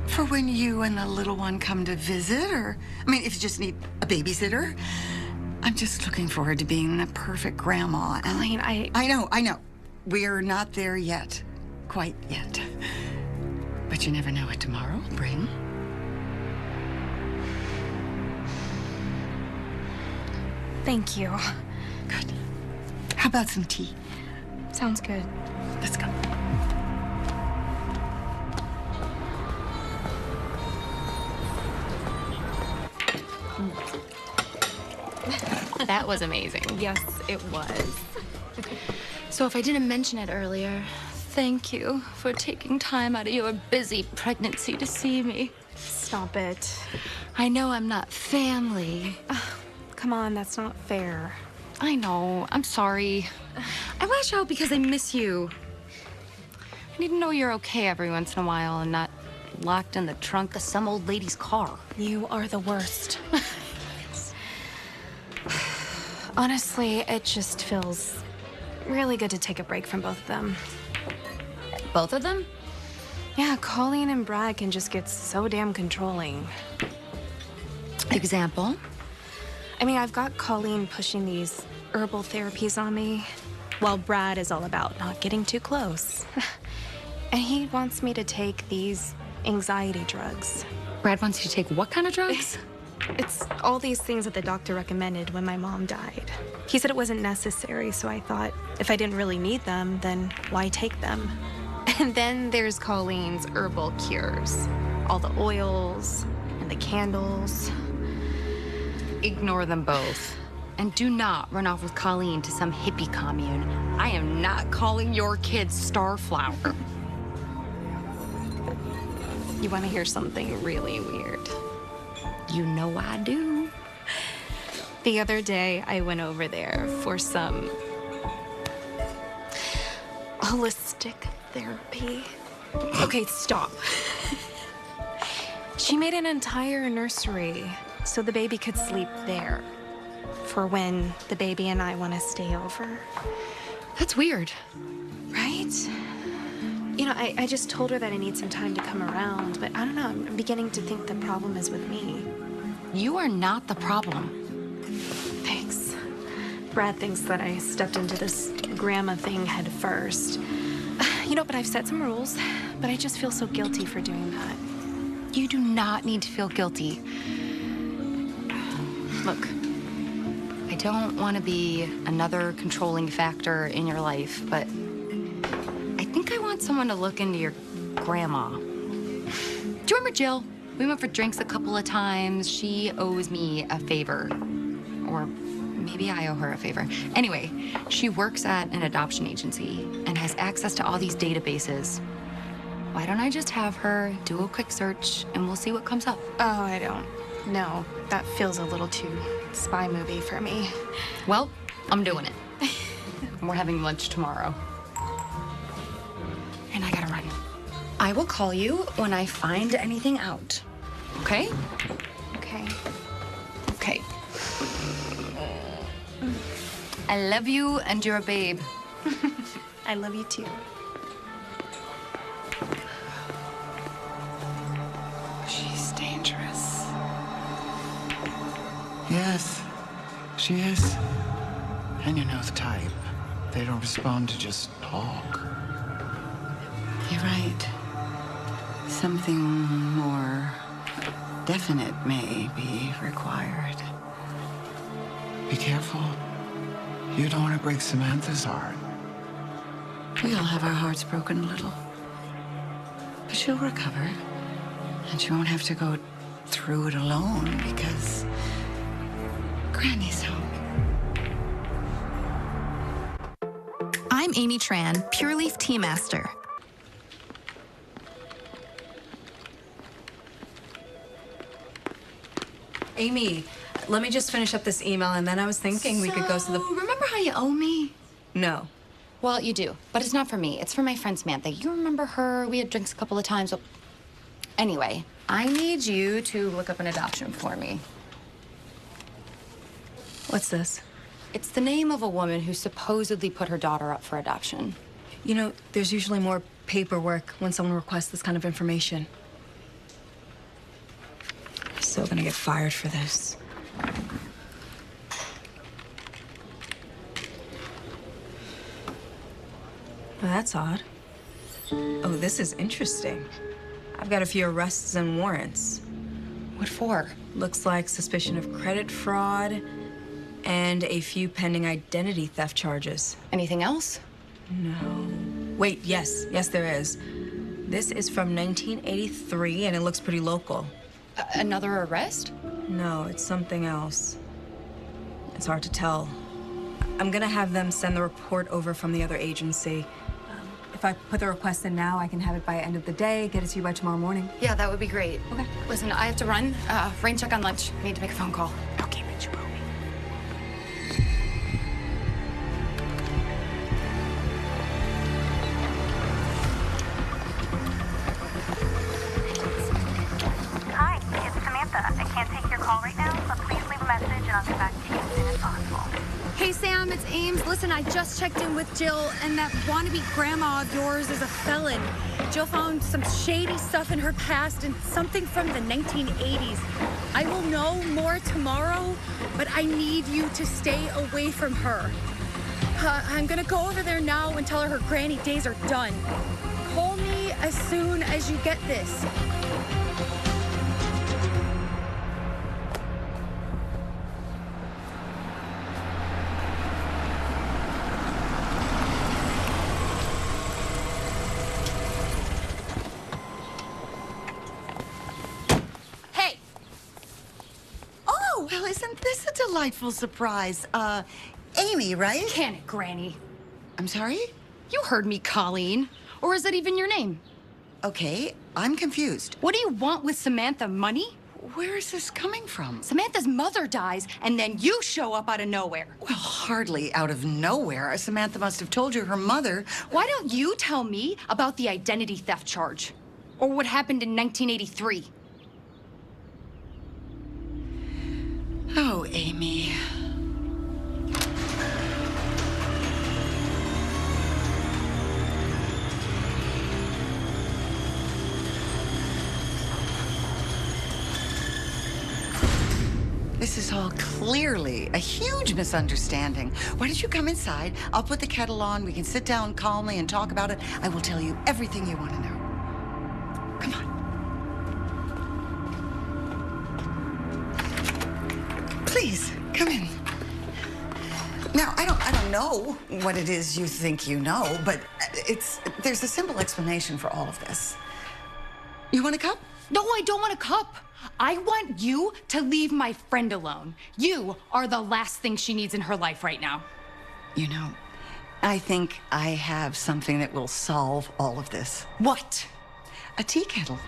S1: for when you and the little one come to visit, or, I mean, if you just need a babysitter. I'm just looking forward to being the perfect grandma. And
S2: Colleen,
S1: I know. We're not there yet. Quite yet. But you never know what tomorrow will bring.
S2: Thank you.
S1: Good. How about some tea?
S2: Sounds good.
S1: Let's go.
S10: That was amazing.
S2: Yes, it was.
S10: So if I didn't mention it earlier, thank you for taking time out of your busy pregnancy to see me.
S2: Stop it.
S10: I know I'm not family.
S2: Come on, that's not fair.
S10: I know. I'm sorry. I lash out because I miss you. I need to know you're okay every once in a while and not locked in the trunk of some old lady's car.
S2: You are the worst. Honestly, it just feels really good to take a break from both of them.
S10: Both of them?
S2: Yeah, Colleen and Brad can just get so damn controlling.
S10: Example?
S2: I mean, I've got Colleen pushing these herbal therapies on me, while Brad is all about not getting too close. And he wants me to take these anxiety drugs.
S10: Brad wants you to take what kind of drugs?
S2: It's all these things that the doctor recommended when my mom died. He said it wasn't necessary, so I thought if I didn't really need them, then why take them?
S10: And then there's Colleen's herbal cures. All the oils and the candles. Ignore them both. And do not run off with Colleen to some hippie commune. I am not calling your kid Starflower.
S2: You want to hear something really weird?
S10: You know I do.
S2: The other day, I went over there for some holistic therapy. Okay, stop. She made an entire nursery so the baby could sleep there for when the baby and I want to stay over.
S10: That's weird.
S2: Right? You know, I just told her that I need some time to come around, but I don't know, I'm beginning to think the problem is with me.
S10: You are not the problem.
S2: Thanks. Brad thinks that I stepped into this grandma thing head first. You know, but I've set some rules, but I just feel so guilty for doing that.
S10: You do not need to feel guilty. Look, I don't want to be another controlling factor in your life, but I think I want someone to look into your grandma. Do you remember Jill? We went for drinks a couple of times. She owes me a favor. Or maybe I owe her a favor. Anyway, she works at an adoption agency and has access to all these databases. Why don't I just have her do a quick search and we'll see what comes up?
S2: Oh, I don't. No, that feels a little too spy movie for me.
S10: Well, I'm doing it. We're having lunch tomorrow. And I gotta run. I will call you when I find anything out. Okay?
S2: Okay.
S10: Okay. I love you and you're a babe.
S2: I love you too.
S11: She's dangerous. Yes, she is. And you know the type. They don't respond to just talk. You're right. Something more definite may be required. Be careful. You don't want to break Samantha's heart. We all have our hearts broken a little. But she'll recover. And she won't have to go through it alone because Granny's home.
S12: I'm Amy Tran, Pure Leaf Tea Master.
S13: Amy, let me just finish up this email, and then I was thinking we could go to the...
S10: Remember how you owe me?
S13: No.
S10: Well, you do, but it's not for me. It's for my friend Samantha. You remember her? We had drinks a couple of times. Anyway, I need you to look up an adoption for me.
S13: What's this?
S10: It's the name of a woman who supposedly put her daughter up for adoption.
S13: You know, there's usually more paperwork when someone requests this kind of information. I'm so gonna get fired for this. Well, that's odd. Oh, this is interesting. I've got a few arrests and warrants.
S10: What for?
S13: Looks like suspicion of credit fraud and a few pending identity theft charges.
S10: Anything else?
S13: No. Wait, yes, there is. This is from 1983 and it looks pretty local.
S10: Another arrest?
S13: No, it's something else. It's hard to tell. I'm gonna have them send the report over from the other agency. If I put the request in now, I can have it by end of the day, get it to you by tomorrow morning.
S10: Yeah, that would be great.
S13: Okay.
S10: Listen, I have to run. Rain check on lunch. I need to make a phone call.
S13: Okay, but you owe me.
S6: Hi, it's Samantha. I can't take your call right now, but please leave a message and I'll get back to you as soon as possible.
S14: James, listen, I just checked in with Jill, and that wannabe grandma of yours is a felon. Jill found some shady stuff in her past and something from the 1980s. I will know more tomorrow, but I need you to stay away from her. I'm gonna go over there now and tell her granny days are done. Call me as soon as you get this.
S1: Well, isn't this a delightful surprise? Amy, right?
S10: Can it, Granny?
S1: I'm sorry?
S10: You heard me, Colleen. Or is that even your name?
S1: Okay, I'm confused.
S10: What do you want with Samantha? Money?
S1: Where is this coming from?
S10: Samantha's mother dies, and then you show up out of nowhere.
S1: Well, hardly out of nowhere. Samantha must have told you her mother.
S10: Why don't you tell me about the identity theft charge? Or what happened in 1983?
S1: Oh, Amy. This is all clearly a huge misunderstanding. Why don't you come inside? I'll put the kettle on. We can sit down calmly and talk about it. I will tell you everything you want to know. Come on. Please, come in. Now, I don't know what it is you think you know, but there's a simple explanation for all of this. You want a cup?
S10: No, I don't want a cup. I want you to leave my friend alone. You are the last thing she needs in her life right now.
S1: You know, I think I have something that will solve all of this.
S10: What?
S1: A tea kettle.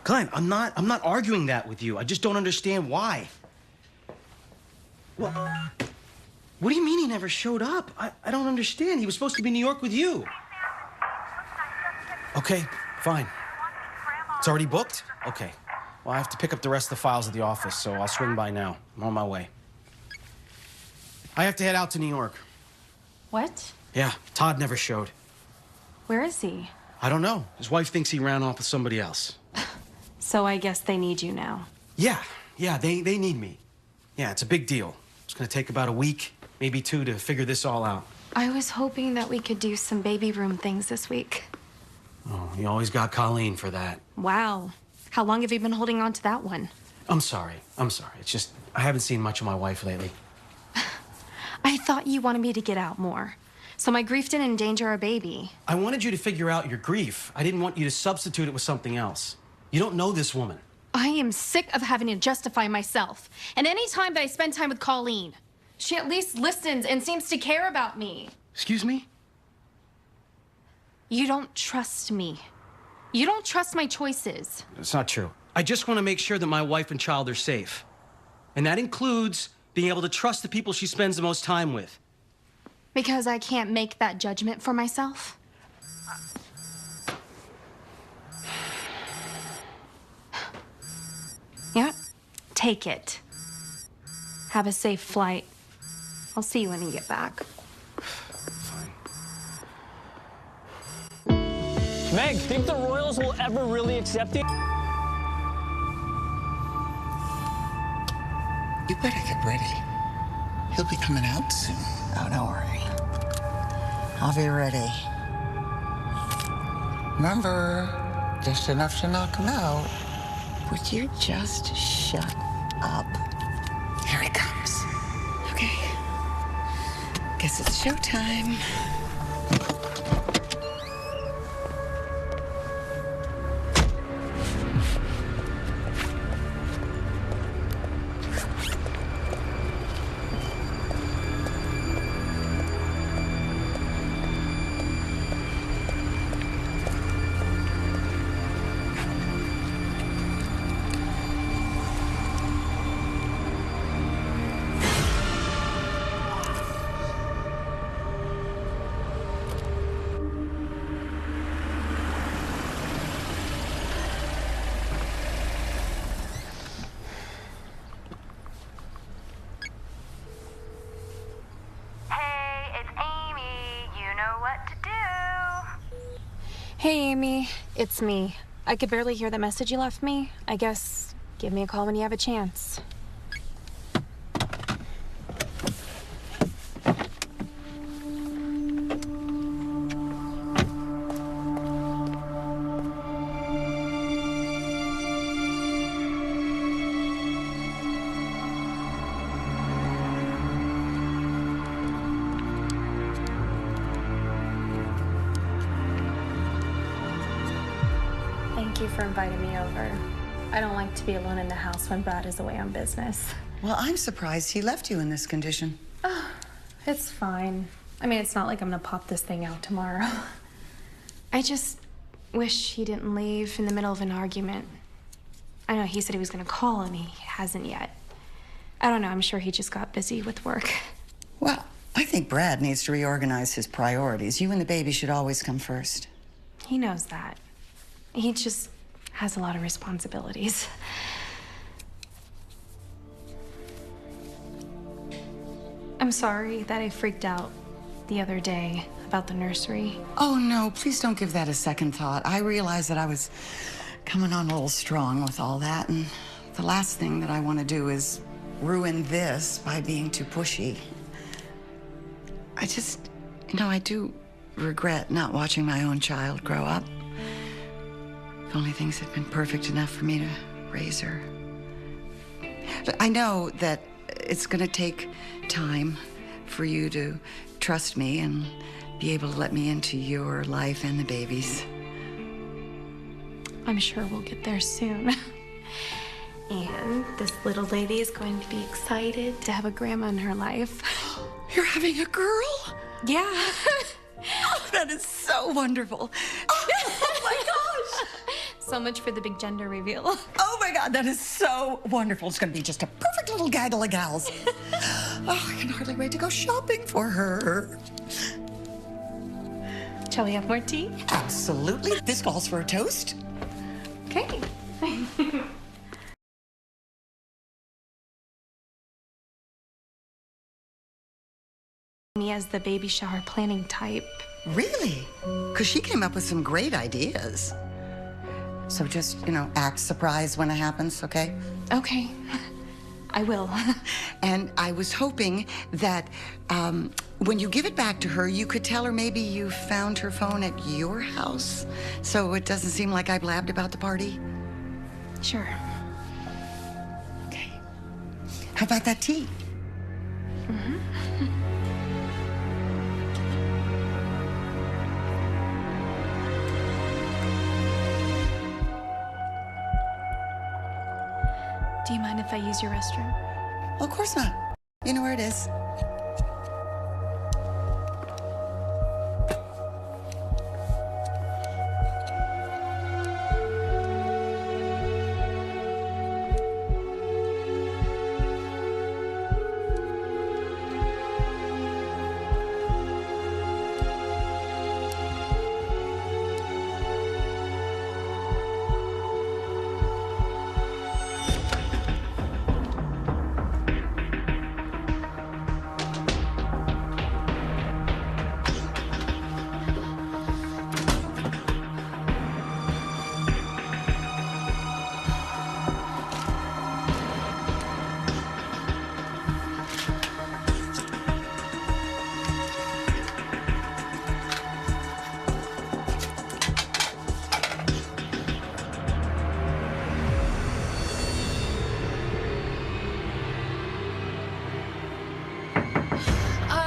S3: Glenn, I'm not arguing that with you. I just don't understand why. Well, what do you mean he never showed up? I don't understand. He was supposed to be in New York with you. Okay, fine. It's already booked? Okay. Well, I have to pick up the rest of the files at the office, so I'll swing by now. I'm on my way. I have to head out to New York.
S2: What?
S3: Yeah, Todd never showed.
S2: Where is he?
S3: I don't know. His wife thinks he ran off with somebody else.
S2: So I guess they need you now.
S3: Yeah, they need me. Yeah, it's a big deal. It's gonna take about a week, maybe 2, to figure this all out.
S2: I was hoping that we could do some baby room things this week.
S3: Oh, you always got Colleen for that.
S2: Wow. How long have you been holding on to that one?
S3: I'm sorry. It's just, I haven't seen much of my wife lately.
S2: I thought you wanted me to get out more, so my grief didn't endanger our baby.
S3: I wanted you to figure out your grief. I didn't want you to substitute it with something else. You don't know this woman.
S2: I am sick of having to justify myself. And any time that I spend time with Colleen, she at least listens and seems to care about me.
S3: Excuse me?
S2: You don't trust me. You don't trust my choices.
S3: It's not true. I just want to make sure that my wife and child are safe. And that includes being able to trust the people she spends the most time with.
S2: Because I can't make that judgment for myself? Yeah, take it. Have a safe flight. I'll see you when you get back.
S15: Meg, think the Royals will ever really accept you?
S11: You better get ready. He'll be coming out soon.
S1: Oh, don't worry. I'll be ready.
S11: Remember, just enough to knock him out.
S1: Would you just shut up?
S11: Here he comes.
S1: Okay. Guess it's showtime.
S2: Hey, Amy. It's me. I could barely hear the message you left me. I guess give me a call when you have a chance. Thank you for inviting me over. I don't like to be alone in the house when Brad is away on business.
S1: Well, I'm surprised he left you in this condition.
S2: Oh, it's fine. I mean, it's not like I'm gonna pop this thing out tomorrow. I just wish he didn't leave in the middle of an argument. I know he said he was gonna call and he hasn't yet. I don't know, I'm sure he just got busy with work.
S1: Well, I think Brad needs to reorganize his priorities. You and the baby should always come first.
S2: He knows that. He just has a lot of responsibilities. I'm sorry that I freaked out the other day about the nursery.
S1: Oh, no, please don't give that a second thought. I realized that I was coming on a little strong with all that, and the last thing that I want to do is ruin this by being too pushy. I just, I do regret not watching my own child grow up. If only things had been perfect enough for me to raise her. But I know that it's going to take time for you to trust me and be able to let me into your life and the baby's.
S2: I'm sure we'll get there soon. And this little lady is going to be excited to have a grandma in her life.
S1: You're having a girl?
S2: Yeah.
S1: Oh, that is so wonderful. Oh my gosh.
S2: So much for the big gender reveal.
S1: Oh my God, that is so wonderful. It's going to be just a perfect little gaggle of gals. Oh, I can hardly wait to go shopping for her.
S2: Shall we have more tea?
S1: Absolutely. This calls for a toast.
S2: Okay. Me as the baby shower planning type.
S1: Really? Because she came up with some great ideas. So just, act surprised when it happens, okay?
S2: Okay. I will.
S1: And I was hoping that when you give it back to her, you could tell her maybe you found her phone at your house, so it doesn't seem like I blabbed about the party.
S2: Sure.
S1: Okay. How about that tea?
S2: Mm-hmm. Do you mind if I use your restroom?
S1: Well, of course not. You know where it is.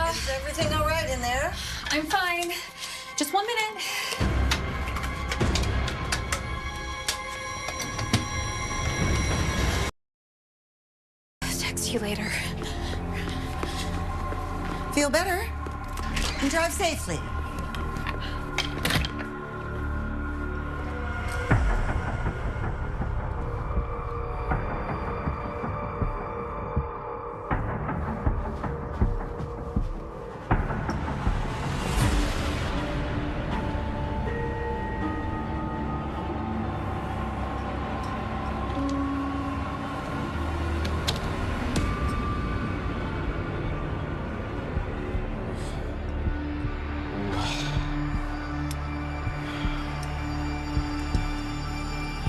S16: Is everything all right in there?
S2: I'm fine. Just 1 minute. Text you later.
S1: Feel better? And drive safely.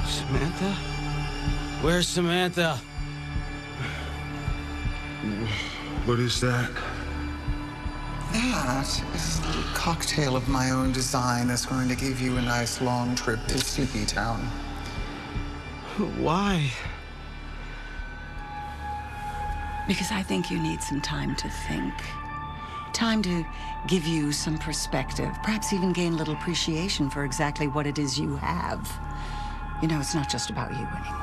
S3: Samantha? Where's Samantha?
S11: What is that? That is a little cocktail of my own design that's going to give you a nice long trip to Sleepy Town.
S3: Why?
S11: Because I think you need some time to think.
S1: Time to give you some perspective, perhaps even gain a little appreciation for exactly what it is you have. You know, it's not just about you anymore.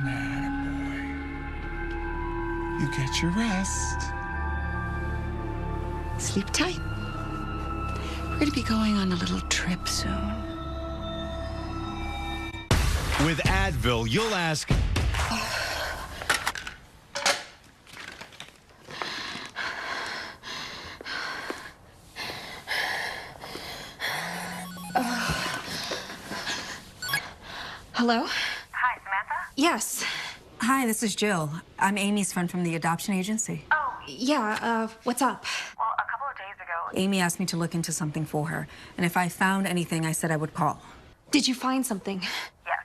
S11: Boy. You get your rest.
S1: Sleep tight. We're going to be going on a little trip soon.
S17: With Advil, you'll ask...
S2: Hello?
S6: Hi, Samantha?
S13: Yes. Hi, this is Jill. I'm Amy's friend from the adoption agency.
S6: Oh.
S2: Yeah, what's up?
S6: Well, a couple of days ago...
S13: Amy asked me to look into something for her, and if I found anything, I said I would call.
S2: Did you find something?
S6: Yes.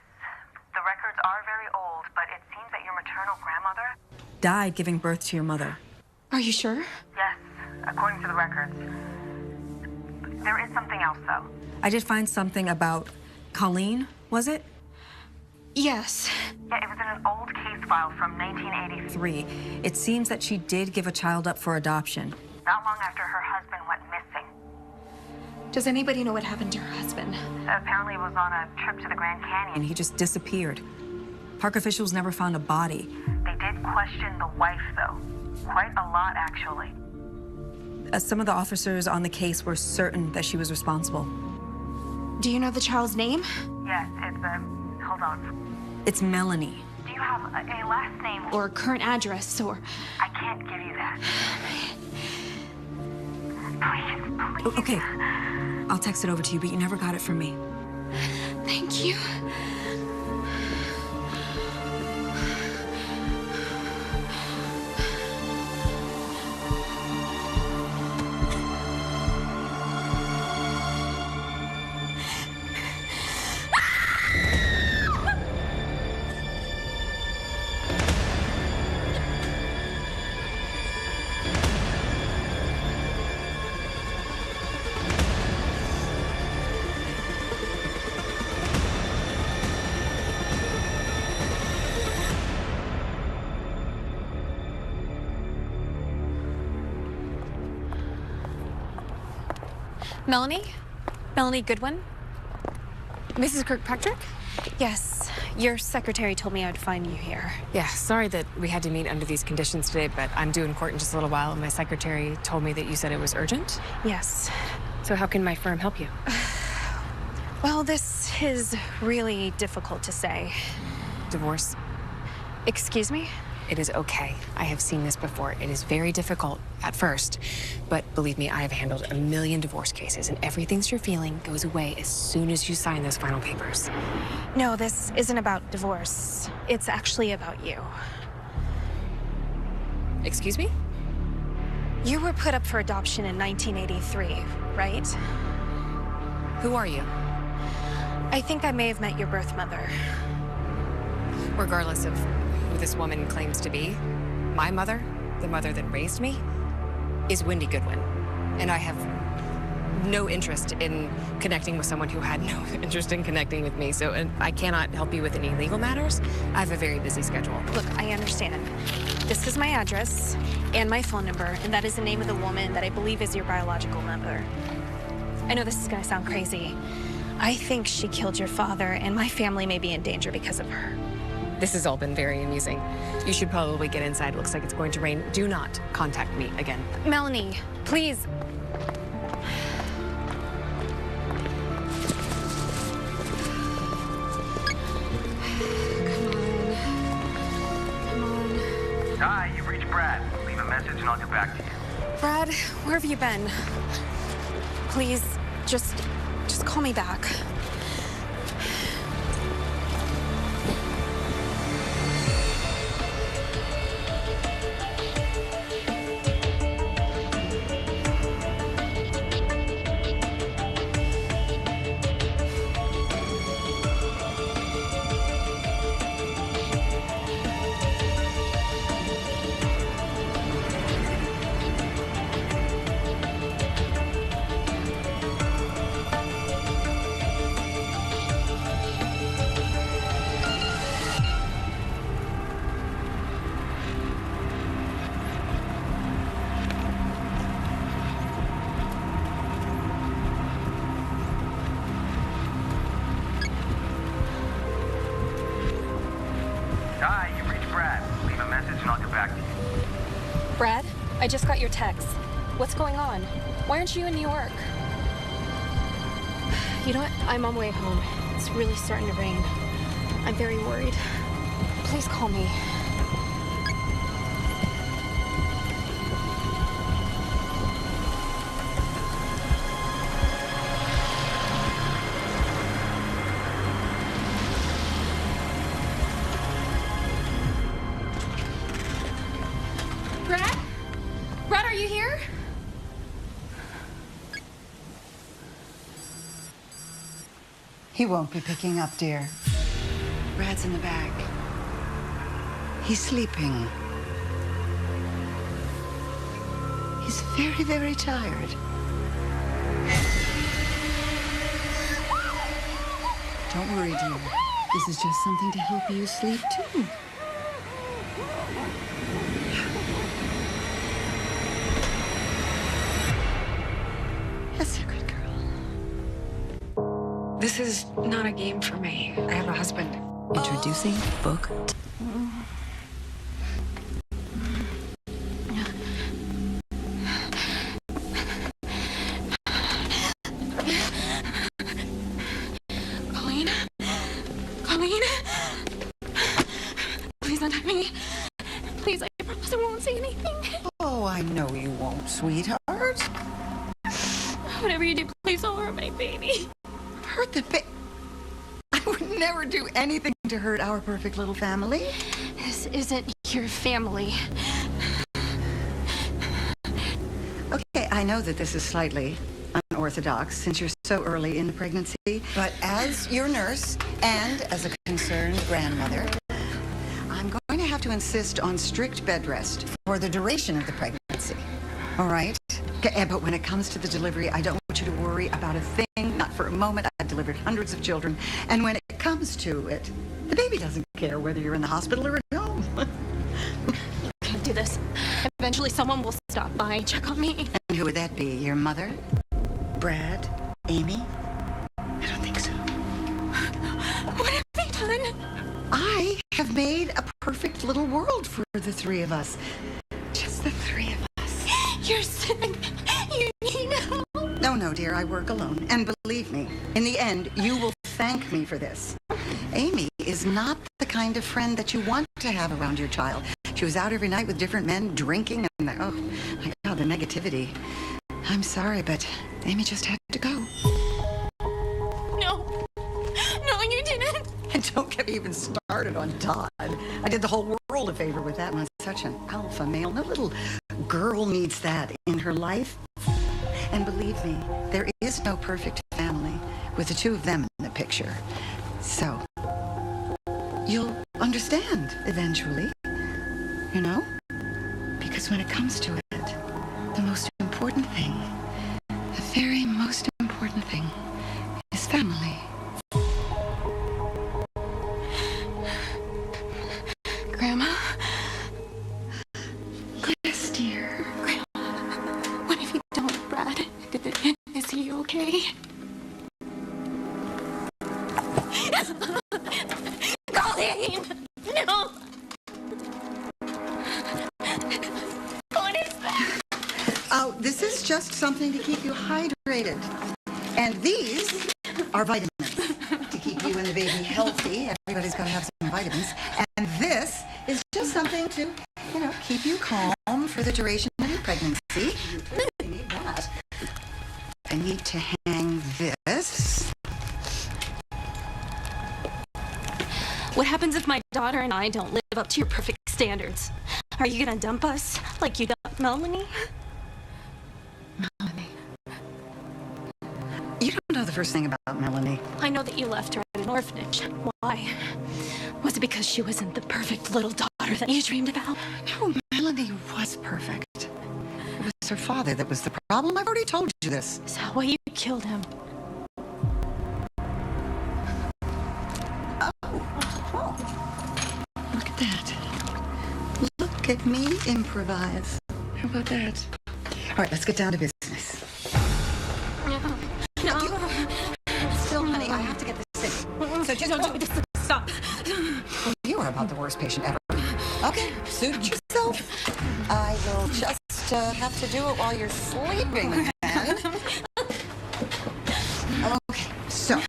S6: The records are very old, but it seems that your maternal grandmother...
S13: Died giving birth to your mother.
S2: Are you sure?
S6: Yes, according to the records. There is something else, though.
S13: I did find something about Colleen, was it?
S2: Yes.
S6: Yeah, it was in an old case file from 1983.
S13: It seems that she did give a child up for adoption.
S6: Not long after her husband went missing.
S2: Does anybody know what happened to her husband?
S6: Apparently it was on a trip to the Grand Canyon.
S13: And he just disappeared. Park officials never found a body.
S6: They did question the wife, though. Quite a lot, actually.
S13: Some of the officers on the case were certain that she was responsible.
S2: Do you know the child's name?
S6: Yes, it's hold on.
S13: It's Melanie.
S6: Do you have a last name?
S2: Or current address, or...
S6: I can't give you that. Please, please.
S13: Okay. I'll text it over to you, but you never got it from me.
S2: Thank you. Melanie? Melanie Goodwin? Mrs. Kirkpatrick? Yes. Your secretary told me I'd find you here.
S18: Yeah, sorry that we had to meet under these conditions today, but I'm due in court in just a little while, and my secretary told me that you said it was urgent.
S2: Yes.
S18: So how can my firm help you?
S2: Well, this is really difficult to say.
S18: Divorce?
S2: Excuse me?
S18: It is okay. I have seen this before. It is very difficult at first, but believe me, I have handled a million divorce cases, and everything you're feeling goes away as soon as you sign those final papers.
S2: No, this isn't about divorce. It's actually about you.
S18: Excuse me?
S2: You were put up for adoption in 1983, right?
S18: Who are you?
S2: I think I may have met your birth mother.
S18: Regardless of who this woman claims to be, my mother, the mother that raised me, is Wendy Goodwin. And I have no interest in connecting with someone who had no interest in connecting with me. So I cannot help you with any legal matters. I have a very busy schedule.
S2: Look, I understand. This is my address and my phone number, and that is the name of the woman that I believe is your biological mother. I know this is gonna sound crazy. I think she killed your father, and my family may be in danger because of her.
S18: This has all been very amusing. You should probably get inside. Looks like it's going to rain. Do not contact me again.
S2: Melanie, please.
S5: Hi, you've reached Brad. Leave a message and I'll get back to you.
S2: Brad, where have you been? Please, just call me back.
S5: Hi, you've reached Brad. Leave a message and I'll get back to you.
S2: Brad, I just got your text. What's going on? Why aren't you in New York? You know what? I'm on my way home. It's really starting to rain. I'm very worried. Please call me.
S7: Brad? Brad, are you here?
S1: He won't be picking up, dear. Brad's in the back. He's sleeping. He's very, very tired. Don't worry, dear. This is just something to help you sleep, too. That's a good girl.
S19: This is not a game for me. I have a husband.
S4: Introducing book.
S19: Colleen? Colleen? Please don't touch me. Please, I promise I won't say anything.
S1: Oh, I know you won't, sweetheart.
S19: Whatever you do, please don't hurt my baby.
S1: Hurt the baby? I would never do anything to hurt our perfect little family.
S2: This isn't your family.
S1: Okay, I know that this is slightly unorthodox since you're so early in the pregnancy, but as your nurse and as a concerned grandmother, I'm going to have to insist on strict bed rest for the duration of the pregnancy. All right? Okay, but when it comes to the delivery, I don't want you to worry about a thing, not for a moment. I've delivered hundreds of children, and when it comes to it, the baby doesn't care whether you're in the hospital or at home.
S2: Can't do this. Eventually someone will stop by and check on me.
S1: And who would that be? Your mother? Brad? Amy? I don't think so.
S2: What have they done?
S1: have made a perfect little world for the three of us. Just the three of us.
S19: You're sick. You need help.
S1: No, dear, I work alone. And believe me, in the end, you will thank me for this. Amy is not the kind of friend that you want to have around your child. She was out every night with different men, drinking, and oh, my God, the negativity. I'm sorry, but Amy just had to go.
S19: No. No, you didn't.
S1: And don't get me even started on Todd. I did the whole world a favor with that one. Such an alpha male. No little girl needs that in her life. And believe me, there is no perfect family with the two of them in the picture. So, you'll understand eventually, you know? Because when it comes to it, the most important thing, the very most important thing, is family.
S19: Grandma?
S1: Yes, dear.
S19: Grandma, what if you don't, Brad? Is he okay? Colleen! No! What is that?
S1: Oh, this is just something to keep you hydrated. And these are vitamins to keep you and the baby healthy. Everybody's got to have some vitamins. And this is just something to, you know, keep you calm for the duration of your pregnancy. I need that. I need to hang this.
S2: What happens if my daughter and I don't live up to your perfect standards? Are you gonna dump us like you dumped Melanie?
S1: Melanie. You don't know the first thing about Melanie.
S2: I know that you left her at an orphanage. Why? Was it because she wasn't the perfect little daughter that you dreamed about?
S1: No, Melanie was perfect. It was her father that was the problem. I've already told you this.
S2: Is that why you killed him?
S1: Look at that. Look at me improvise. How about that? All right, let's get down to business.
S2: No.
S1: Still, honey, I have to get this in. So just
S2: don't do this. Stop.
S1: Well, you are about the worst patient ever. Okay, suit yourself. I will just have to do it while you're sleeping, man. Okay, so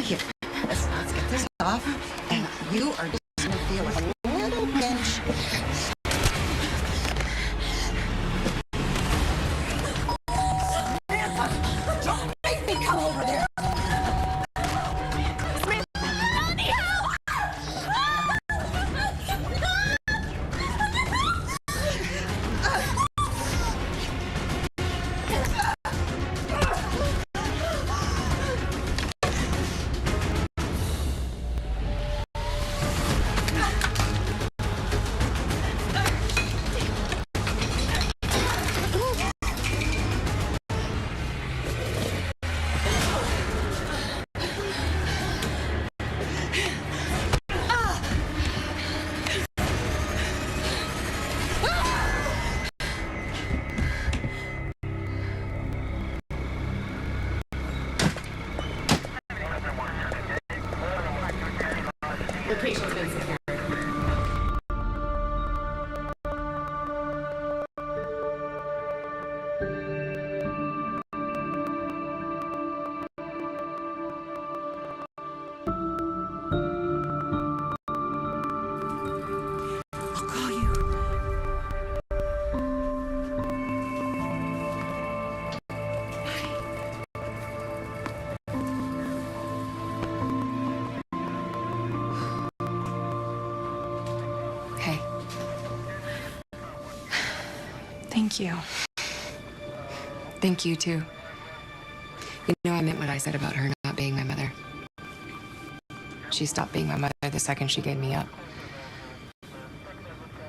S1: here, let's get this off, and you are just gonna feel a little pinch. Samantha, don't make me come over there.
S18: Thank you. Thank you, too. You know, I meant what I said about her not being my mother. She stopped being my mother the second she gave me up.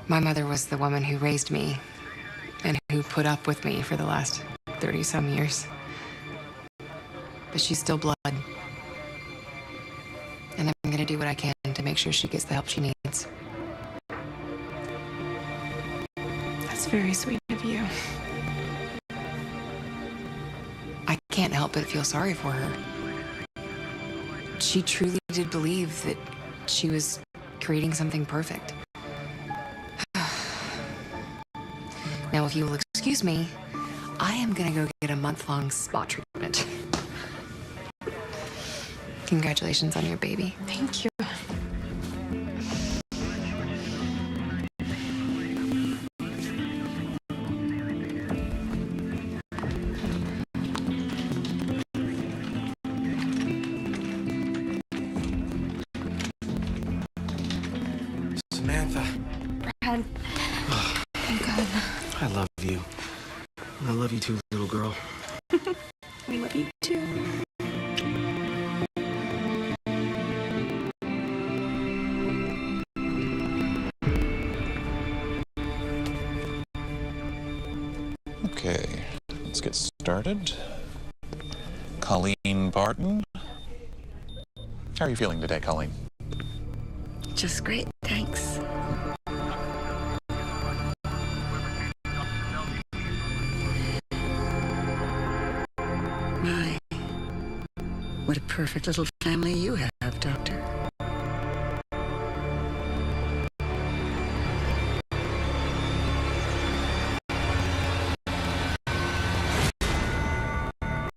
S18: My mother was the woman who raised me and who put up with me for the last 30-some years. But she's still blood. And I'm gonna do what I can to make sure she gets the help she needs. That's very sweet of you. I can't help but feel sorry for her. She truly did believe that she was creating something perfect. Now, if you will excuse me, I am gonna go get a month-long spa treatment. Congratulations on your baby.
S2: Thank you.
S3: Samantha.
S2: Brad. Thank God.
S3: I love you. I love you too, little girl.
S2: We love you too.
S20: Okay, let's get started. Colleen Barton. How are you feeling today, Colleen?
S1: Just great, thanks. My, what a perfect little family you have, Doctor.